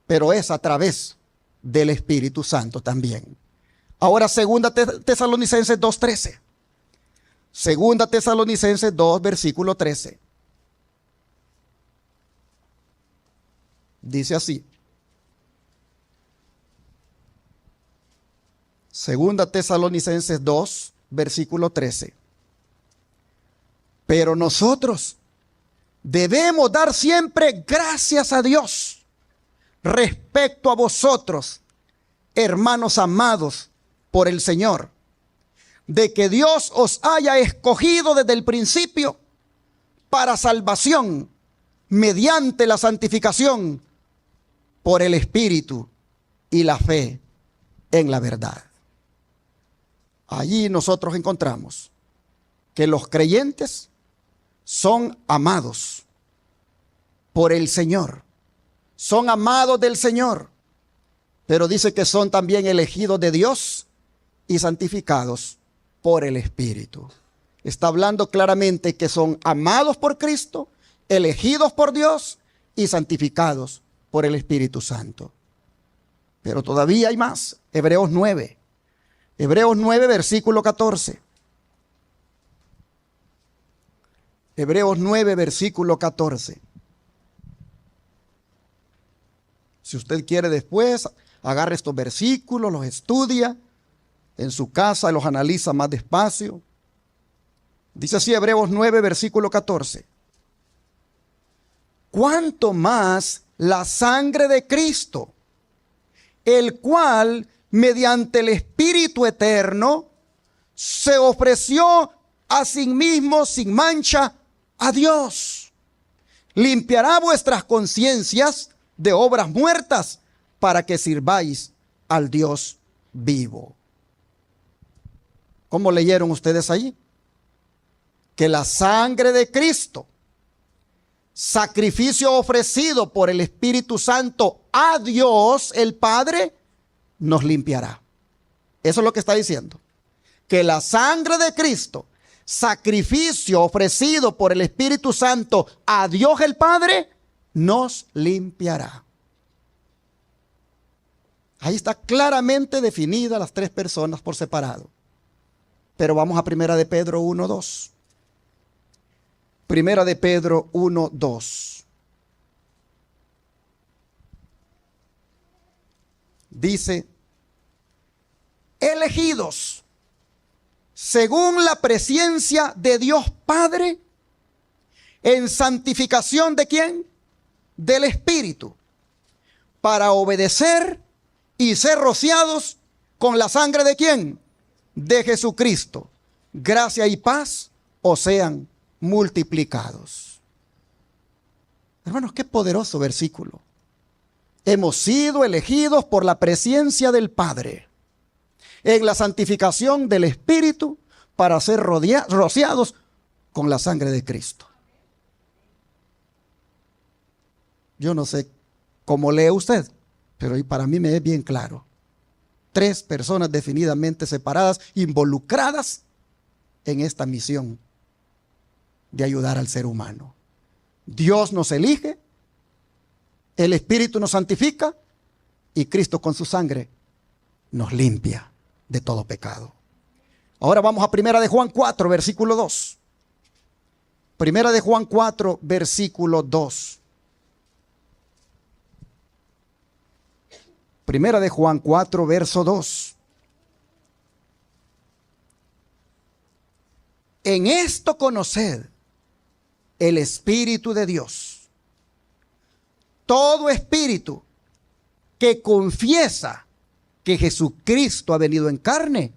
pero es a través del Espíritu Santo también. Ahora, segunda Tesalonicenses 2:13. Segunda Tesalonicenses 2, versículo 13. Dice así. Segunda Tesalonicenses 2, versículo 13. Pero nosotros debemos dar siempre gracias a Dios respecto a vosotros, hermanos amados por el Señor, de que Dios os haya escogido desde el principio para salvación mediante la santificación por el Espíritu y la fe en la verdad. Allí nosotros encontramos que los creyentes son amados por el Señor, son amados del Señor, pero dice que son también elegidos de Dios y santificados por el Espíritu. Está hablando claramente que son amados por Cristo, elegidos por Dios y santificados por el Espíritu Santo. Pero todavía hay más. Hebreos 9. Hebreos 9, versículo 14. Hebreos 9, versículo 14. Si usted quiere después, agarre estos versículos, los estudia en su casa, los analiza más despacio. Dice así Hebreos 9, versículo 14. Cuánto más la sangre de Cristo, el cual mediante el Espíritu eterno se ofreció a sí mismo sin mancha a Dios, limpiará vuestras conciencias de obras muertas para que sirváis al Dios vivo. ¿Cómo leyeron ustedes ahí? Que la sangre de Cristo, sacrificio ofrecido por el Espíritu Santo a Dios el Padre, nos limpiará. Eso es lo que está diciendo. Que la sangre de Cristo, sacrificio ofrecido por el Espíritu Santo a Dios el Padre, nos limpiará. Ahí está claramente definida las tres personas por separado. Pero vamos a Primera de Pedro 1:2. Primera de Pedro 1:2. Dice, elegidos según la presencia de Dios Padre, en santificación ¿de quién? Del Espíritu, para obedecer y ser rociados con la sangre ¿de quién? De Jesucristo. Gracia y paz os sean multiplicados. Hermanos, qué poderoso versículo. Hemos sido elegidos por la presencia del Padre en la santificación del Espíritu para ser rociados con la sangre de Cristo. Yo no sé cómo lee usted, pero para mí me es bien claro. Tres personas definidamente separadas, involucradas en esta misión de ayudar al ser humano. Dios nos elige, el Espíritu nos santifica y Cristo con su sangre nos limpia de todo pecado. Ahora vamos a Primera de Juan 4, versículo 2. Primera de Juan 4, versículo 2. Primera de Juan 4, verso 2. En esto conoced el Espíritu de Dios. Todo espíritu que confiesa que Jesucristo ha venido en carne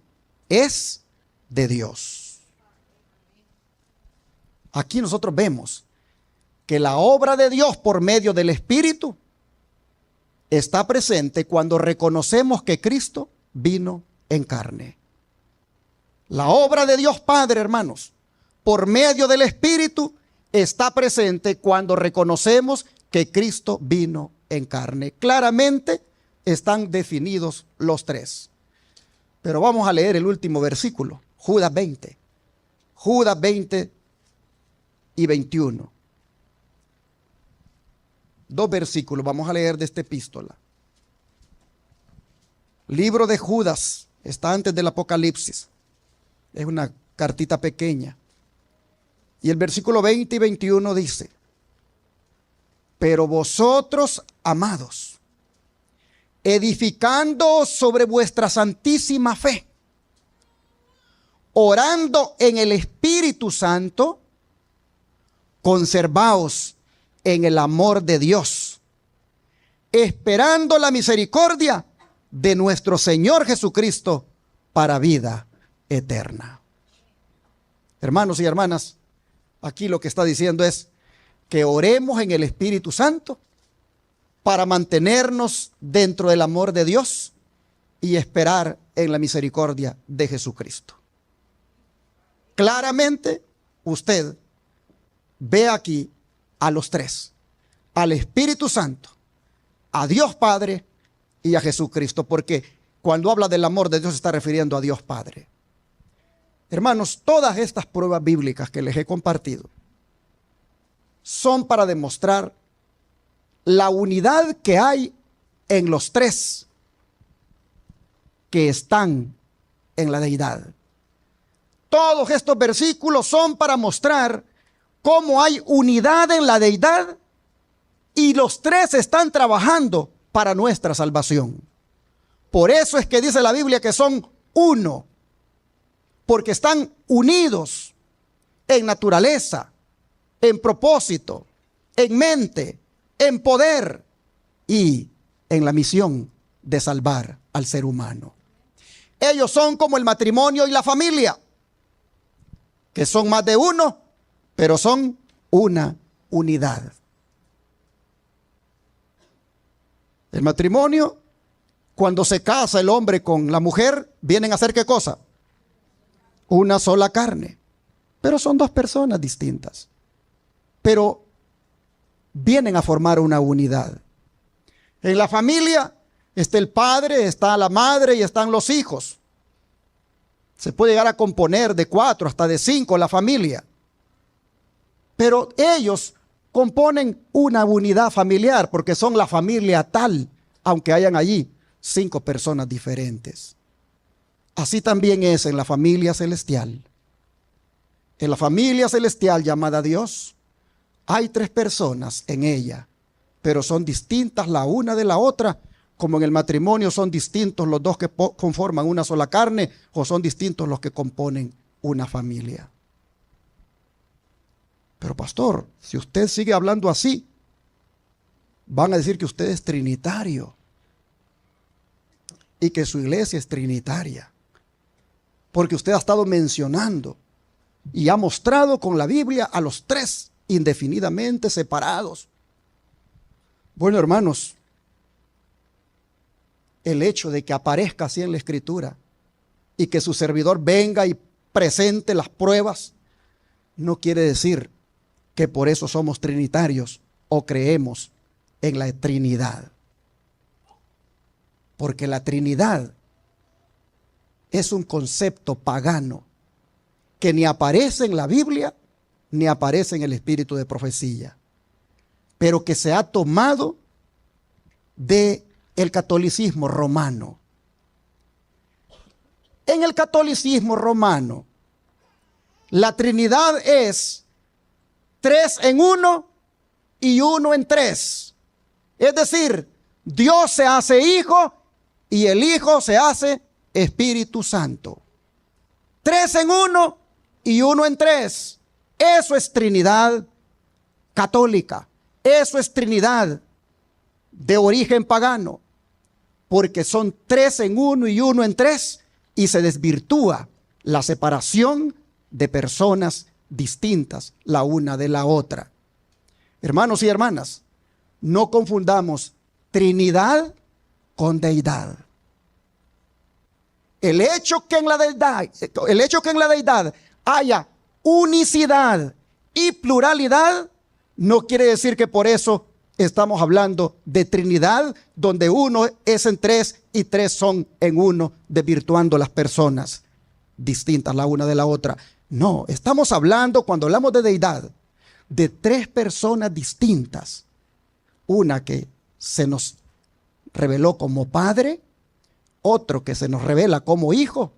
es de Dios. Aquí nosotros vemos que la obra de Dios por medio del Espíritu está presente cuando reconocemos que Cristo vino en carne. La obra de Dios Padre, hermanos, por medio del Espíritu está presente cuando reconocemos que Cristo vino en carne. Claramente están definidos los tres. Pero vamos a leer el último versículo, Judas 20. Judas 20 y 21. Dos versículos vamos a leer de esta epístola. Libro de Judas, está antes del Apocalipsis. Es una cartita pequeña. Y el versículo 20 y 21 dice: pero vosotros, amados, edificando sobre vuestra santísima fe, orando en el Espíritu Santo, conservaos en el amor de Dios, esperando la misericordia de nuestro Señor Jesucristo para vida eterna. Hermanos y hermanas, aquí lo que está diciendo es que oremos en el Espíritu Santo para mantenernos dentro del amor de Dios y esperar en la misericordia de Jesucristo. Claramente usted ve aquí a los tres: al Espíritu Santo, a Dios Padre y a Jesucristo, porque cuando habla del amor de Dios se está refiriendo a Dios Padre. Hermanos, todas estas pruebas bíblicas que les he compartido son para demostrar la unidad que hay en los tres que están en la deidad. Todos estos versículos son para mostrar cómo hay unidad en la deidad y los tres están trabajando para nuestra salvación. Por eso es que dice la Biblia que son uno, porque están unidos en naturaleza, en propósito, en mente, en poder y en la misión de salvar al ser humano. Ellos son como el matrimonio y la familia, que son más de uno, pero son una unidad. El matrimonio, cuando se casa el hombre con la mujer, vienen a ser ¿qué cosa? Una sola carne. Pero son dos personas distintas. Pero vienen a formar una unidad. En la familia está el padre, está la madre y están los hijos. Se puede llegar a componer de 4 hasta de 5 la familia. Pero ellos componen una unidad familiar porque son la familia tal, aunque hayan allí 5 personas diferentes. Así también es en la familia celestial. En la familia celestial llamada Dios, hay 3 personas en ella, pero son distintas la una de la otra, como en el matrimonio son distintos los dos que conforman una sola carne, o son distintos los que componen una familia. Pero pastor, si usted sigue hablando así, van a decir que usted es trinitario y que su iglesia es trinitaria, porque usted ha estado mencionando y ha mostrado con la Biblia a los 3 indefinidamente separados. Bueno, hermanos, el hecho de que aparezca así en la Escritura y que su servidor venga y presente las pruebas, no quiere decir que por eso somos trinitarios o creemos en la Trinidad. Porque la Trinidad es un concepto pagano que ni aparece en la Biblia ni aparece en el espíritu de profecía, pero que se ha tomado del catolicismo romano. En el catolicismo romano, la Trinidad es 3 en 1 y 1 en 3. Es decir, Dios se hace Hijo y el Hijo se hace Espíritu Santo. 3 en 1 y 1 en 3. Eso es Trinidad católica. Eso es Trinidad de origen pagano. Porque son 3 en 1 y 1 en 3 y se desvirtúa la separación de personas distintas la una de la otra. Hermanos y hermanas, no confundamos Trinidad con deidad. El hecho que en la deidad haya unicidad y pluralidad no quiere decir que por eso estamos hablando de Trinidad, donde uno es en tres y tres son en uno, desvirtuando las personas distintas la una de la otra. No, estamos hablando, cuando hablamos de deidad, de tres personas distintas. Una que se nos reveló como Padre, otro que se nos revela como Hijo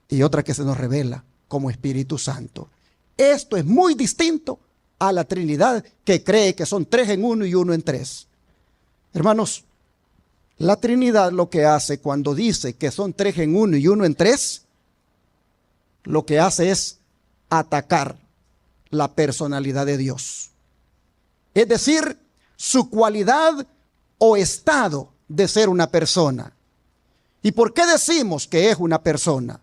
y otra que se nos revela como Espíritu Santo. Esto es muy distinto a la Trinidad, que cree que son tres en uno y uno en tres. Hermanos, la Trinidad lo que hace cuando dice que son tres en uno y uno en tres, lo que hace es atacar la personalidad de Dios. Es decir, su cualidad o estado de ser una persona. ¿Y por qué decimos que es una persona?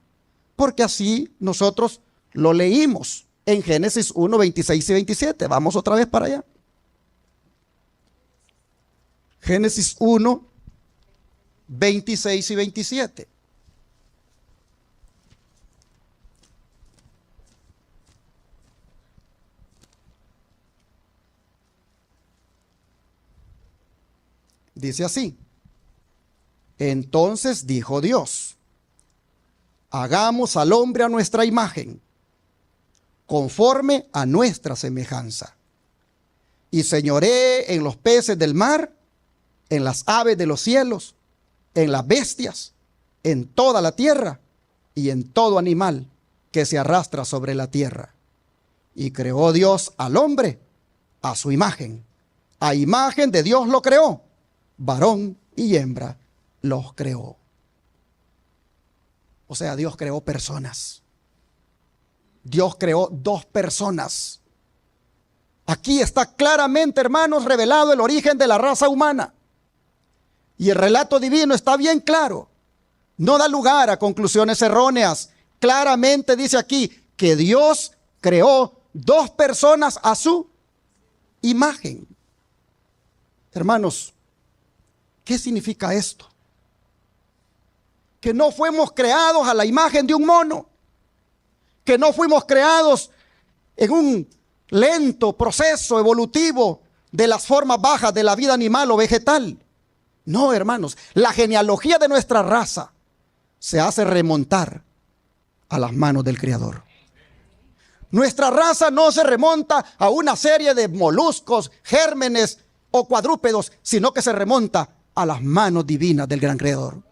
Porque así nosotros lo leímos en Génesis 1, 26 y 27. Vamos otra vez para allá. Génesis 1, 26 y 27. Dice así: entonces dijo Dios, hagamos al hombre a nuestra imagen, conforme a nuestra semejanza, y señoree en los peces del mar, en las aves de los cielos, en las bestias, en toda la tierra y en todo animal que se arrastra sobre la tierra. Y creó Dios al hombre a su imagen. A imagen de Dios lo creó, varón y hembra los creó. O sea, Dios creó personas. Dios creó dos personas. Aquí está claramente, hermanos, revelado el origen de la raza humana. Y el relato divino está bien claro. No da lugar a conclusiones erróneas. Claramente dice aquí que Dios creó dos personas a su imagen. Hermanos, ¿qué significa esto? Que no fuimos creados a la imagen de un mono. Que no fuimos creados en un lento proceso evolutivo de las formas bajas de la vida animal o vegetal. No, hermanos, la genealogía de nuestra raza se hace remontar a las manos del Creador. Nuestra raza no se remonta a una serie de moluscos, gérmenes o cuadrúpedos, sino que se remonta a las manos divinas del gran Creador.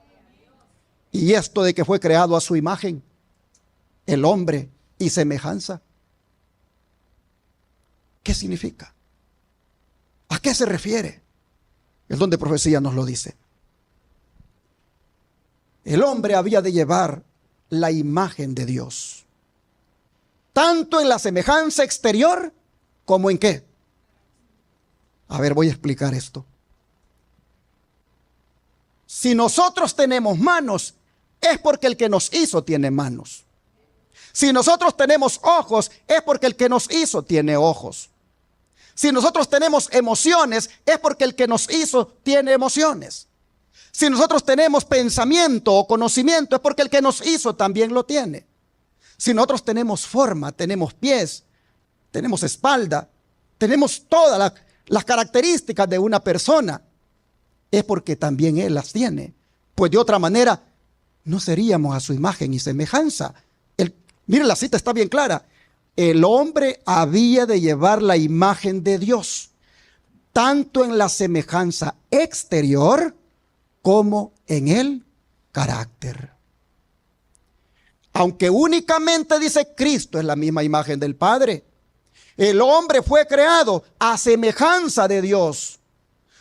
Y esto de que fue creado a su imagen, el hombre y semejanza, ¿qué significa? ¿A qué se refiere? El don de profecía nos lo dice. El hombre había de llevar la imagen de Dios, tanto en la semejanza exterior como en ¿qué? A ver, voy a explicar esto. Si nosotros tenemos manos, es porque el que nos hizo tiene manos. Si nosotros tenemos ojos, es porque el que nos hizo tiene ojos. Si nosotros tenemos emociones, es porque el que nos hizo tiene emociones. Si nosotros tenemos pensamiento o conocimiento, es porque el que nos hizo también lo tiene. Si nosotros tenemos forma, tenemos pies, tenemos espalda, tenemos todas las características de una persona, es porque también Él las tiene. Pues de otra manera, no seríamos a su imagen y semejanza. Miren, la cita está bien clara. El hombre había de llevar la imagen de Dios, tanto en la semejanza exterior como en el carácter. Aunque únicamente dice Cristo es la misma imagen del Padre, el hombre fue creado a semejanza de Dios.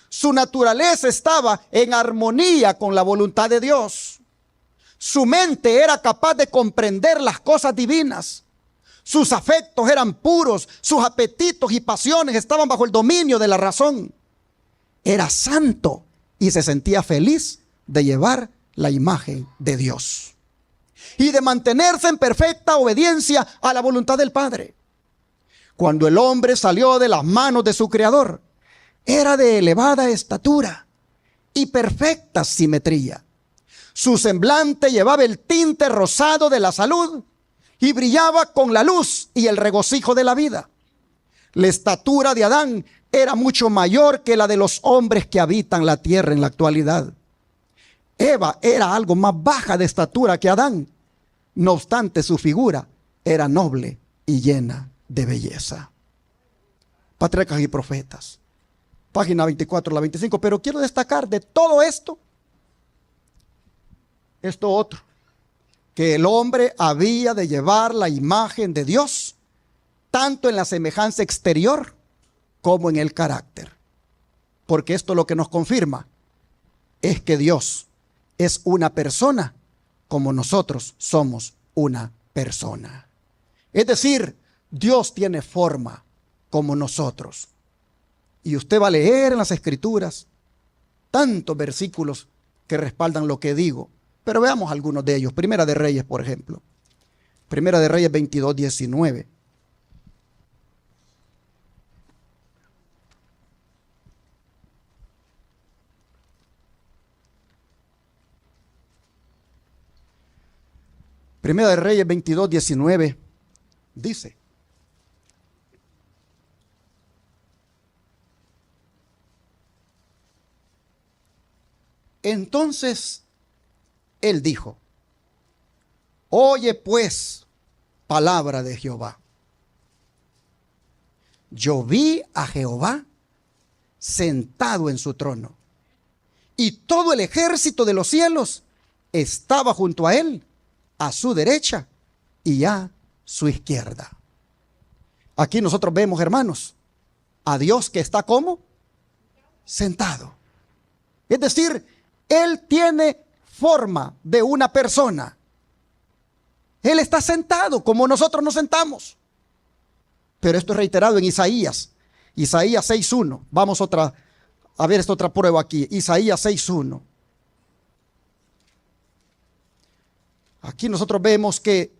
Su naturaleza estaba en armonía con la voluntad de Dios. Su mente era capaz de comprender las cosas divinas. Sus afectos eran puros, sus apetitos y pasiones estaban bajo el dominio de la razón. Era santo y se sentía feliz de llevar la imagen de Dios y de mantenerse en perfecta obediencia a la voluntad del Padre. Cuando el hombre salió de las manos de su Creador, era de elevada estatura y perfecta simetría. Su semblante llevaba el tinte rosado de la salud y brillaba con la luz y el regocijo de la vida. La estatura de Adán era mucho mayor que la de los hombres que habitan la tierra en la actualidad. Eva era algo más baja de estatura que Adán. No obstante, su figura era noble y llena de belleza. Patriarcas y Profetas, página 24 a la 25. Pero quiero destacar de todo esto otro, que el hombre había de llevar la imagen de Dios, tanto en la semejanza exterior como en el carácter. Porque esto lo que nos confirma es que Dios es una persona como nosotros somos una persona. Es decir, Dios tiene forma como nosotros. Y usted va a leer en las Escrituras tantos versículos que respaldan lo que digo. Pero veamos algunos de ellos. Primera de Reyes, por ejemplo. Primera de Reyes 22, 19. Primera de Reyes 22, 19 dice: entonces él dijo: oye pues palabra de Jehová. Yo vi a Jehová sentado en su trono, y todo el ejército de los cielos estaba junto a él, a su derecha y a su izquierda. Aquí nosotros vemos, hermanos, a Dios que está ¿cómo? Sentado. Es decir, Él tiene forma de una persona. Él está sentado como nosotros nos sentamos. Pero esto es reiterado en Isaías 6.1. Vamos a ver esta otra prueba aquí. Isaías 6.1. Aquí nosotros vemos que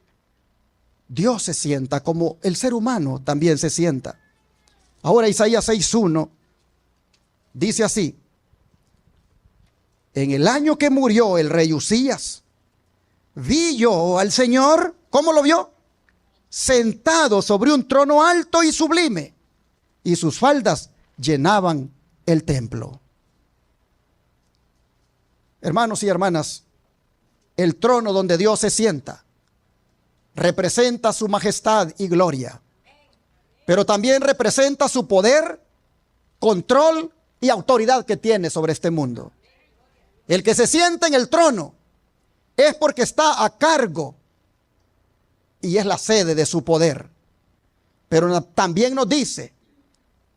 Dios se sienta como el ser humano también se sienta. Ahora Isaías 6.1 dice así: en el año que murió el rey Usías, vi yo al Señor, ¿cómo lo vio? Sentado sobre un trono alto y sublime, y sus faldas llenaban el templo. Hermanos y hermanas, el trono donde Dios se sienta representa su majestad y gloria, pero también representa su poder, control y autoridad que tiene sobre este mundo. El que se sienta en el trono es porque está a cargo y es la sede de su poder. Pero también nos dice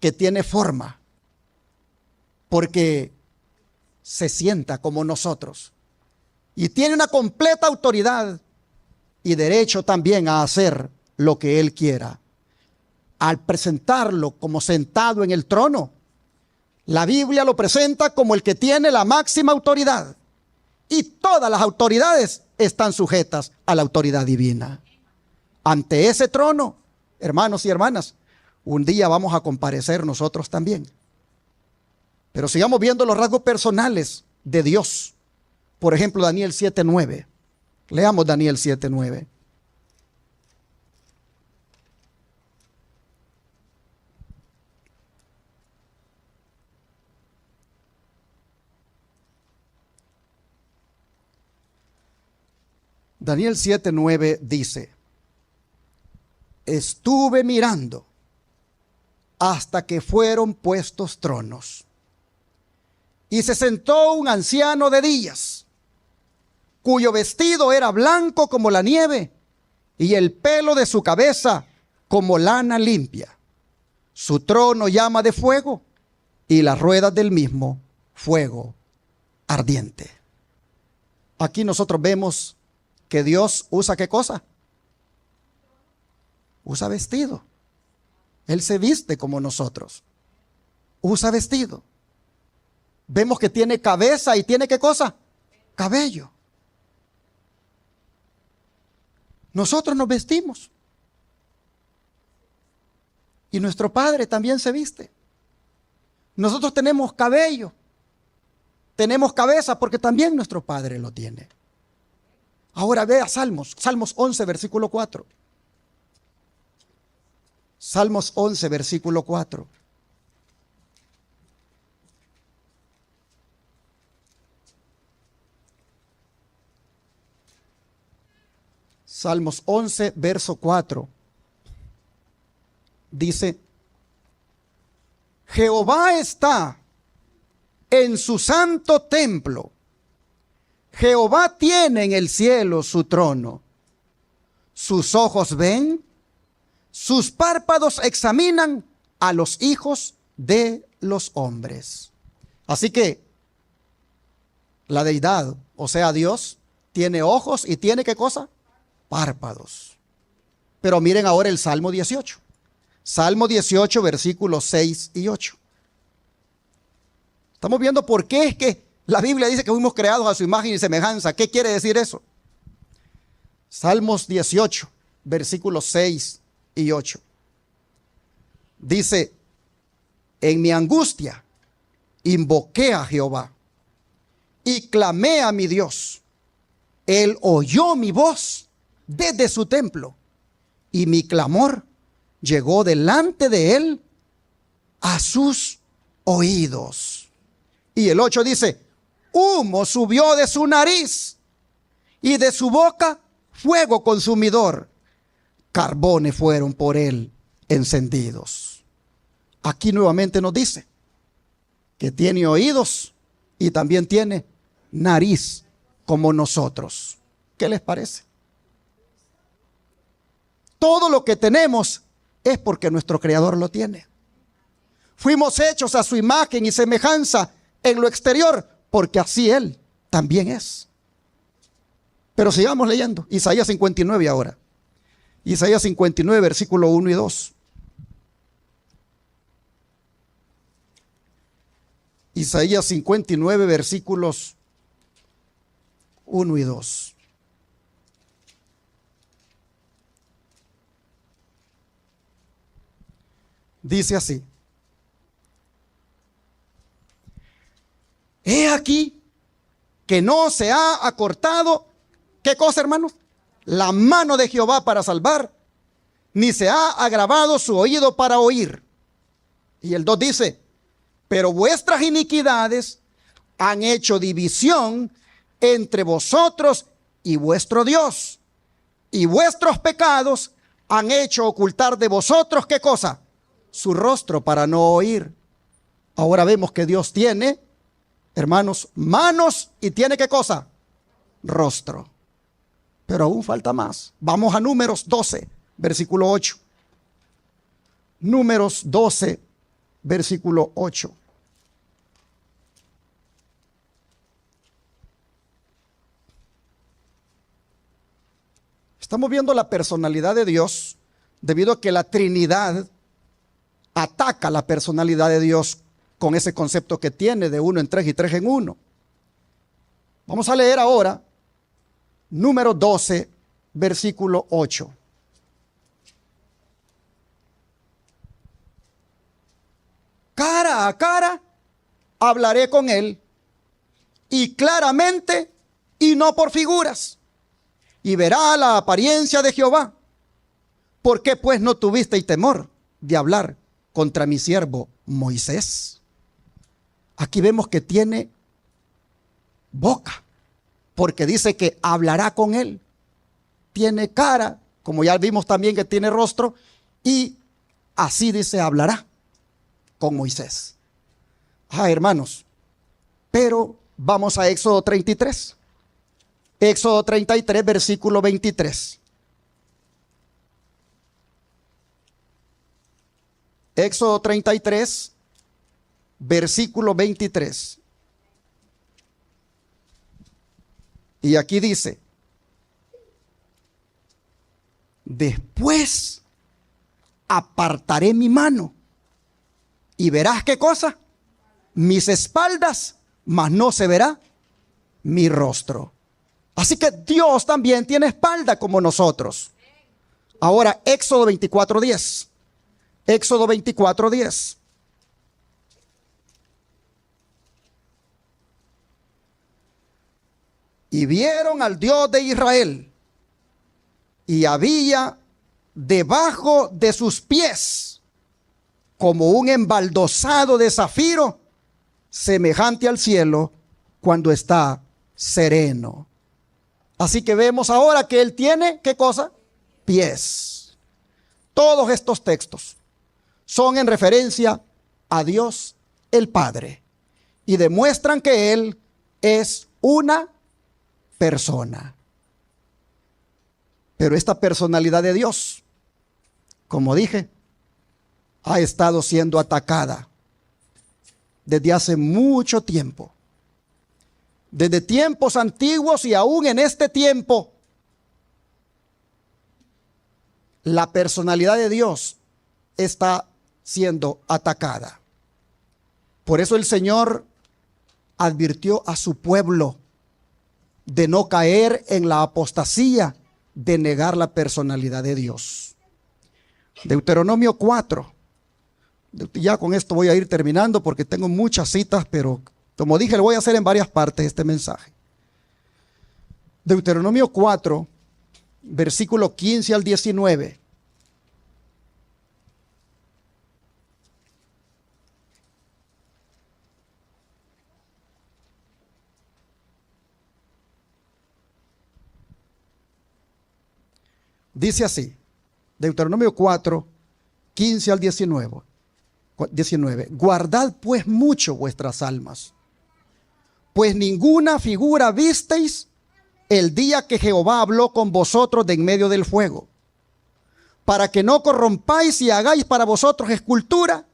que tiene forma porque se sienta como nosotros y tiene una completa autoridad y derecho también a hacer lo que Él quiera. Al presentarlo como sentado en el trono, la Biblia lo presenta como el que tiene la máxima autoridad. Y todas las autoridades están sujetas a la autoridad divina. Ante ese trono, hermanos y hermanas, un día vamos a comparecer nosotros también. Pero sigamos viendo los rasgos personales de Dios. Por ejemplo, Daniel 7:9. Leamos Daniel 7:9. Daniel 7:9 dice: estuve mirando hasta que fueron puestos tronos, y se sentó un anciano de días, cuyo vestido era blanco como la nieve, y el pelo de su cabeza como lana limpia. Su trono llama de fuego, y las ruedas del mismo fuego ardiente. Aquí nosotros vemos que Dios usa ¿qué cosa? Usa vestido. Él se viste como nosotros. Usa vestido. Vemos que tiene cabeza y tiene ¿qué cosa? Cabello. Nosotros nos vestimos. Y nuestro Padre también se viste. Nosotros tenemos cabello. Tenemos cabeza porque también nuestro Padre lo tiene. Ahora vea Salmos 11, versículo 4. Salmos 11, versículo 4. Salmos 11, verso 4. Dice: Jehová está en su santo templo. Jehová tiene en el cielo su trono. Sus ojos ven, sus párpados examinan a los hijos de los hombres. Así que la deidad, o sea Dios, tiene ojos y tiene ¿qué cosa? Párpados. Pero miren ahora el Salmo 18. Salmo 18, versículos 6 y 8. Estamos viendo por qué es que la Biblia dice que fuimos creados a su imagen y semejanza. ¿Qué quiere decir eso? Salmos 18, versículos 6 y 8. Dice: en mi angustia invoqué a Jehová y clamé a mi Dios. Él oyó mi voz desde su templo y mi clamor llegó delante de él a sus oídos. Y el 8 dice: humo subió de su nariz y de su boca fuego consumidor. Carbones fueron por él encendidos. Aquí nuevamente nos dice que tiene oídos y también tiene nariz como nosotros. ¿Qué les parece? Todo lo que tenemos es porque nuestro Creador lo tiene. Fuimos hechos a su imagen y semejanza en lo exterior, porque así Él también es. Pero sigamos leyendo. Isaías 59 ahora. Isaías 59, versículo 1 y 2. Isaías 59, versículos 1 y 2. Dice así: he aquí que no se ha acortado, ¿qué cosa, hermanos? La mano de Jehová para salvar, ni se ha agravado su oído para oír. Y el 2 dice: pero vuestras iniquidades han hecho división entre vosotros y vuestro Dios, y vuestros pecados han hecho ocultar de vosotros, ¿qué cosa? Su rostro para no oír. Ahora vemos que Dios tiene, hermanos, manos y tiene ¿qué cosa? Rostro. Pero aún falta más. Vamos a Números 12, versículo 8. Números 12, versículo 8. Estamos viendo la personalidad de Dios debido a que la Trinidad ataca la personalidad de Dios con ese concepto que tiene de 1 en 3 y 3 en 1. Vamos a leer ahora Número 12, versículo 8. Cara a cara hablaré con él, y claramente y no por figuras, y verá la apariencia de Jehová. ¿Por qué pues no tuvisteis temor de hablar contra mi siervo Moisés? Aquí vemos que tiene boca, porque dice que hablará con él. Tiene cara, como ya vimos también que tiene rostro, y así dice hablará con Moisés. Hermanos, pero vamos a Éxodo 33. Éxodo 33, versículo 23. Éxodo 33, versículo 23. Y aquí dice: después apartaré mi mano y verás ¿qué cosa? Mis espaldas, mas no se verá mi rostro. Así que Dios también tiene espalda como nosotros. Ahora Éxodo 24:10. Éxodo 24:10. Y vieron al Dios de Israel, y había debajo de sus pies, como un embaldosado de zafiro, semejante al cielo cuando está sereno. Así que vemos ahora que Él tiene, ¿qué cosa? Pies. Todos estos textos son en referencia a Dios el Padre y demuestran que Él es una persona. Pero esta personalidad de Dios, como dije, ha estado siendo atacada desde hace mucho tiempo. Desde tiempos antiguos y aún en este tiempo, la personalidad de Dios está siendo atacada. Por eso el Señor advirtió a su pueblo de no caer en la apostasía de negar la personalidad de Dios. Deuteronomio 4. Ya con esto voy a ir terminando porque tengo muchas citas, pero como dije, lo voy a hacer en varias partes este mensaje. Deuteronomio 4, versículo 15 al 19. Dice así, Deuteronomio 4, 15 al 19. Guardad pues mucho vuestras almas, pues ninguna figura visteis el día que Jehová habló con vosotros de en medio del fuego, para que no corrompáis y hagáis para vosotros escultura,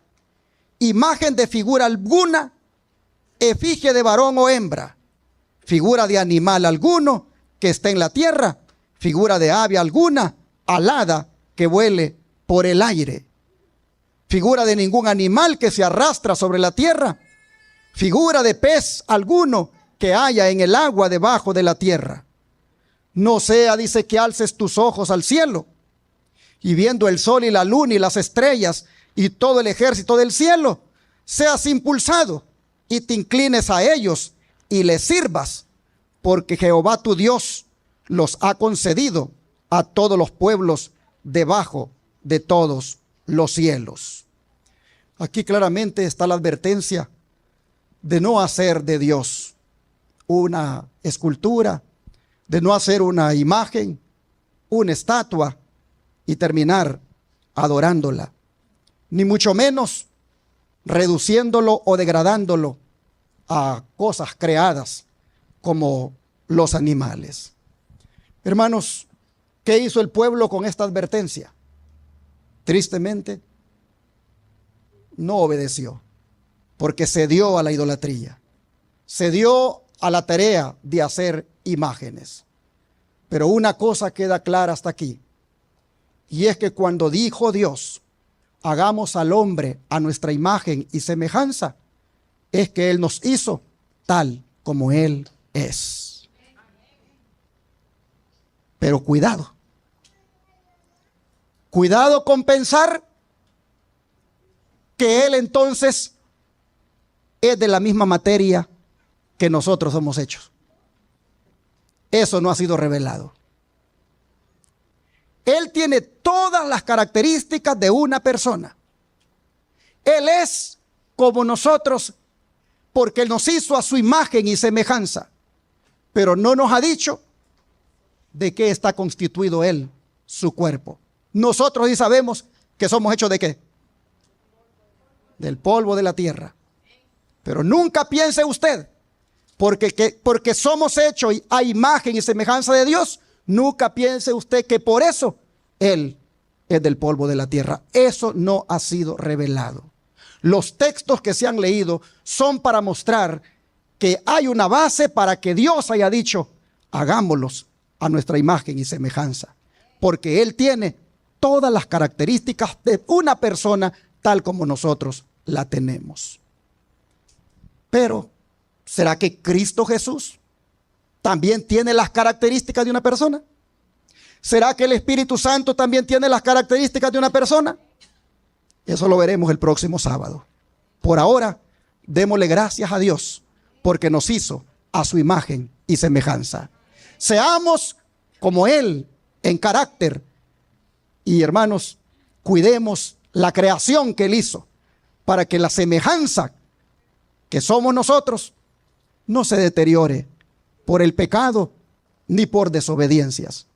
imagen de figura alguna, efigie de varón o hembra, figura de animal alguno que esté en la tierra, figura de ave alguna, alada que vuele por el aire, figura de ningún animal que se arrastra sobre la tierra, figura de pez alguno que haya en el agua debajo de la tierra. No sea, dice, que alces tus ojos al cielo y viendo el sol y la luna y las estrellas y todo el ejército del cielo, seas impulsado y te inclines a ellos y les sirvas, porque Jehová tu Dios los ha concedido a todos los pueblos debajo de todos los cielos. Aquí claramente está la advertencia de no hacer de Dios una escultura, de no hacer una imagen, una estatua y terminar adorándola, ni mucho menos reduciéndolo o degradándolo a cosas creadas como los animales. Hermanos, ¿qué hizo el pueblo con esta advertencia? Tristemente, no obedeció, porque se dio a la idolatría, se dio a la tarea de hacer imágenes. Pero una cosa queda clara hasta aquí, y es que cuando dijo Dios, hagamos al hombre a nuestra imagen y semejanza, es que Él nos hizo tal como Él es. Pero cuidado, cuidado con pensar que Él entonces es de la misma materia que nosotros somos hechos. Eso no ha sido revelado. Él tiene todas las características de una persona. Él es como nosotros porque Él nos hizo a su imagen y semejanza, pero no nos ha dicho de qué está constituido Él, su cuerpo. Nosotros sí sabemos que somos hechos de qué. Del polvo de la tierra. Pero nunca piense usted, porque somos hechos a imagen y semejanza de Dios, nunca piense usted que por eso Él es del polvo de la tierra. Eso no ha sido revelado. Los textos que se han leído son para mostrar que hay una base para que Dios haya dicho, hagámoslos a nuestra imagen y semejanza. Porque Él tiene todas las características de una persona tal como nosotros la tenemos. Pero, ¿será que Cristo Jesús también tiene las características de una persona? ¿Será que el Espíritu Santo también tiene las características de una persona? Eso lo veremos el próximo sábado. Por ahora, démosle gracias a Dios porque nos hizo a su imagen y semejanza. Seamos como Él en carácter Y hermanos, cuidemos la creación que Él hizo para que la semejanza que somos nosotros no se deteriore por el pecado ni por desobediencias.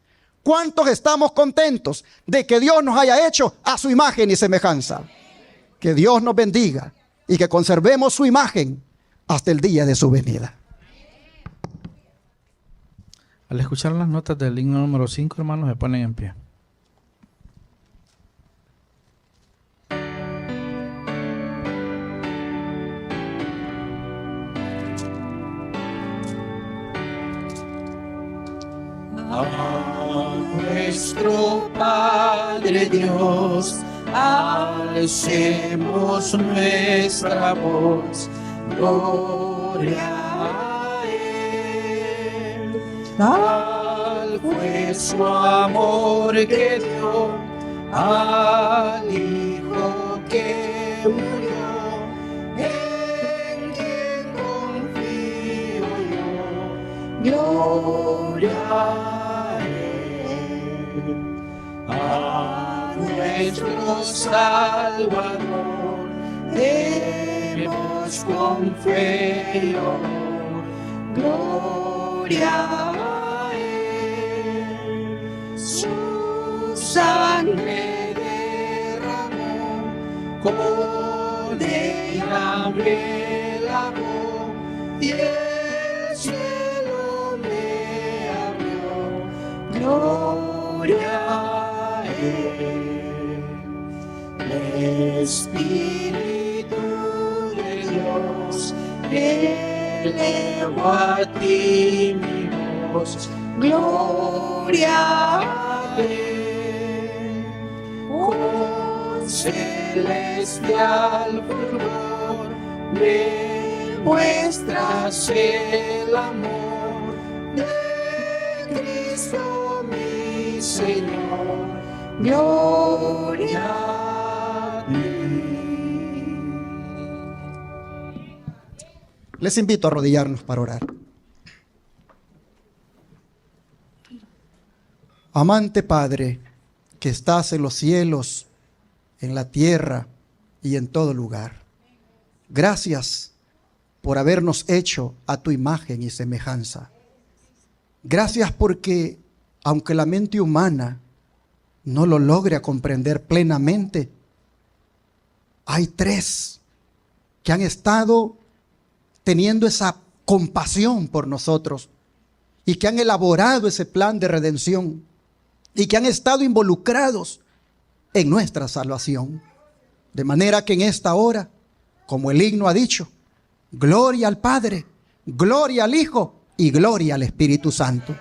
¿Cuántos estamos contentos de que Dios nos haya hecho a su imagen y semejanza? Que Dios nos bendiga y que conservemos su imagen hasta el día de su venida. Al escuchar las notas del himno número 5, hermanos, se ponen en pie. A nuestro Padre Dios, alcemos nuestra voz, gloria a Él. Tal fue su amor que dio al Hijo que murió, en quien confío yo, gloria a Él. A nuestro Salvador demos con fe y amor, gloria a Él. Su sangre derramó, con ella me lavó, y el cielo me abrió, gloria a Él. El Espíritu de Dios elevo a ti mi voz, gloria a Él. Con celestial fervor me muestras el amor de Cristo mi Señor, gloria a ti. Les invito a arrodillarnos para orar. Amante Padre, que estás en los cielos, en la tierra y en todo lugar, gracias por habernos hecho a tu imagen y semejanza. Gracias porque, aunque la mente humana no lo logre comprender plenamente, hay tres que han estado teniendo esa compasión por nosotros y que han elaborado ese plan de redención y que han estado involucrados en nuestra salvación. De manera que en esta hora, como el himno ha dicho, gloria al Padre, gloria al Hijo y gloria al Espíritu Santo.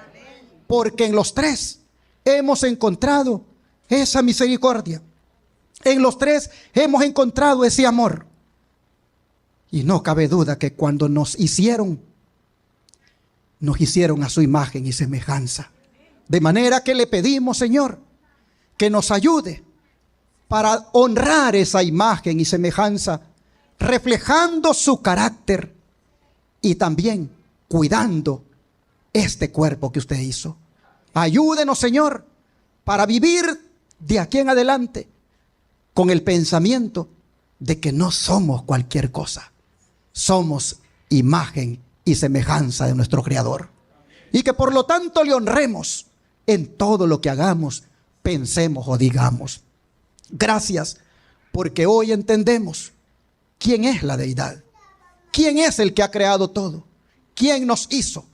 Porque en los tres hemos encontrado esa misericordia. En los tres hemos encontrado ese amor. Y no cabe duda que cuando nos hicieron a su imagen y semejanza. De manera que le pedimos, Señor, que nos ayude para honrar esa imagen y semejanza, reflejando su carácter y también cuidando este cuerpo que usted hizo. Ayúdenos, Señor, para vivir de aquí en adelante con el pensamiento de que no somos cualquier cosa. Somos imagen y semejanza de nuestro Creador. Y que por lo tanto le honremos en todo lo que hagamos, pensemos o digamos. Gracias, porque hoy entendemos quién es la deidad, quién es el que ha creado todo, quién nos hizo.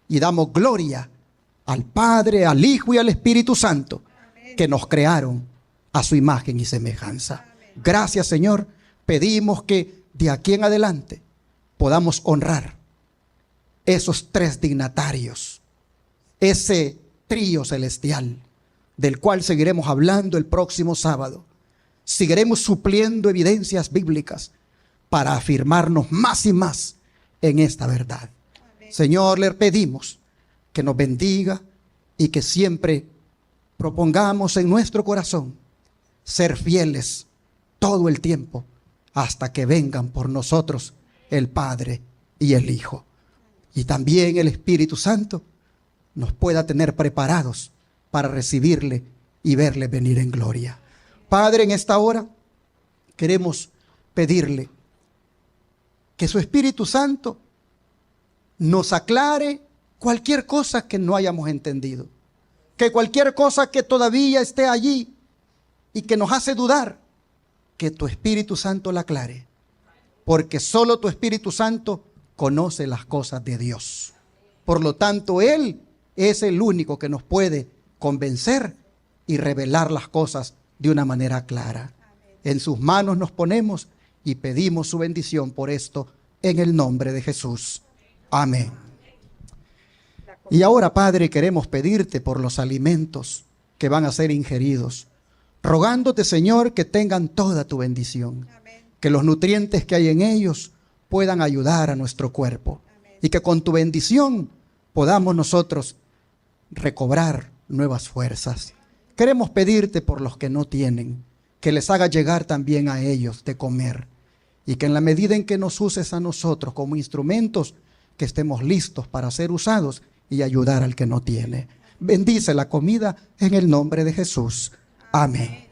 Y damos gloria al Padre, al Hijo y al Espíritu Santo, que nos crearon a su imagen y semejanza. Gracias, Señor. Pedimos que de aquí en adelante podamos honrar esos tres dignatarios, ese trío celestial, del cual seguiremos hablando el próximo sábado. Seguiremos supliendo evidencias bíblicas para afirmarnos más y más en esta verdad. Señor, le pedimos que nos bendiga y que siempre propongamos en nuestro corazón ser fieles todo el tiempo hasta que vengan por nosotros el Padre y el Hijo. Y también el Espíritu Santo nos pueda tener preparados para recibirle y verle venir en gloria. Padre, en esta hora queremos pedirle que su Espíritu Santo nos aclare cualquier cosa que no hayamos entendido, que cualquier cosa que todavía esté allí y que nos hace dudar, que tu Espíritu Santo la aclare, porque solo tu Espíritu Santo conoce las cosas de Dios. Por lo tanto, Él es el único que nos puede convencer y revelar las cosas de una manera clara. En sus manos nos ponemos y pedimos su bendición por esto en el nombre de Jesús. Amén. Y ahora, Padre, queremos pedirte por los alimentos que van a ser ingeridos, rogándote, Señor, que tengan toda tu bendición, que los nutrientes que hay en ellos puedan ayudar a nuestro cuerpo y que con tu bendición podamos nosotros recobrar nuevas fuerzas. Queremos pedirte por los que no tienen, que les haga llegar también a ellos de comer y que en la medida en que nos uses a nosotros como instrumentos, que estemos listos para ser usados y ayudar al que no tiene. Bendice la comida en el nombre de Jesús. Amén.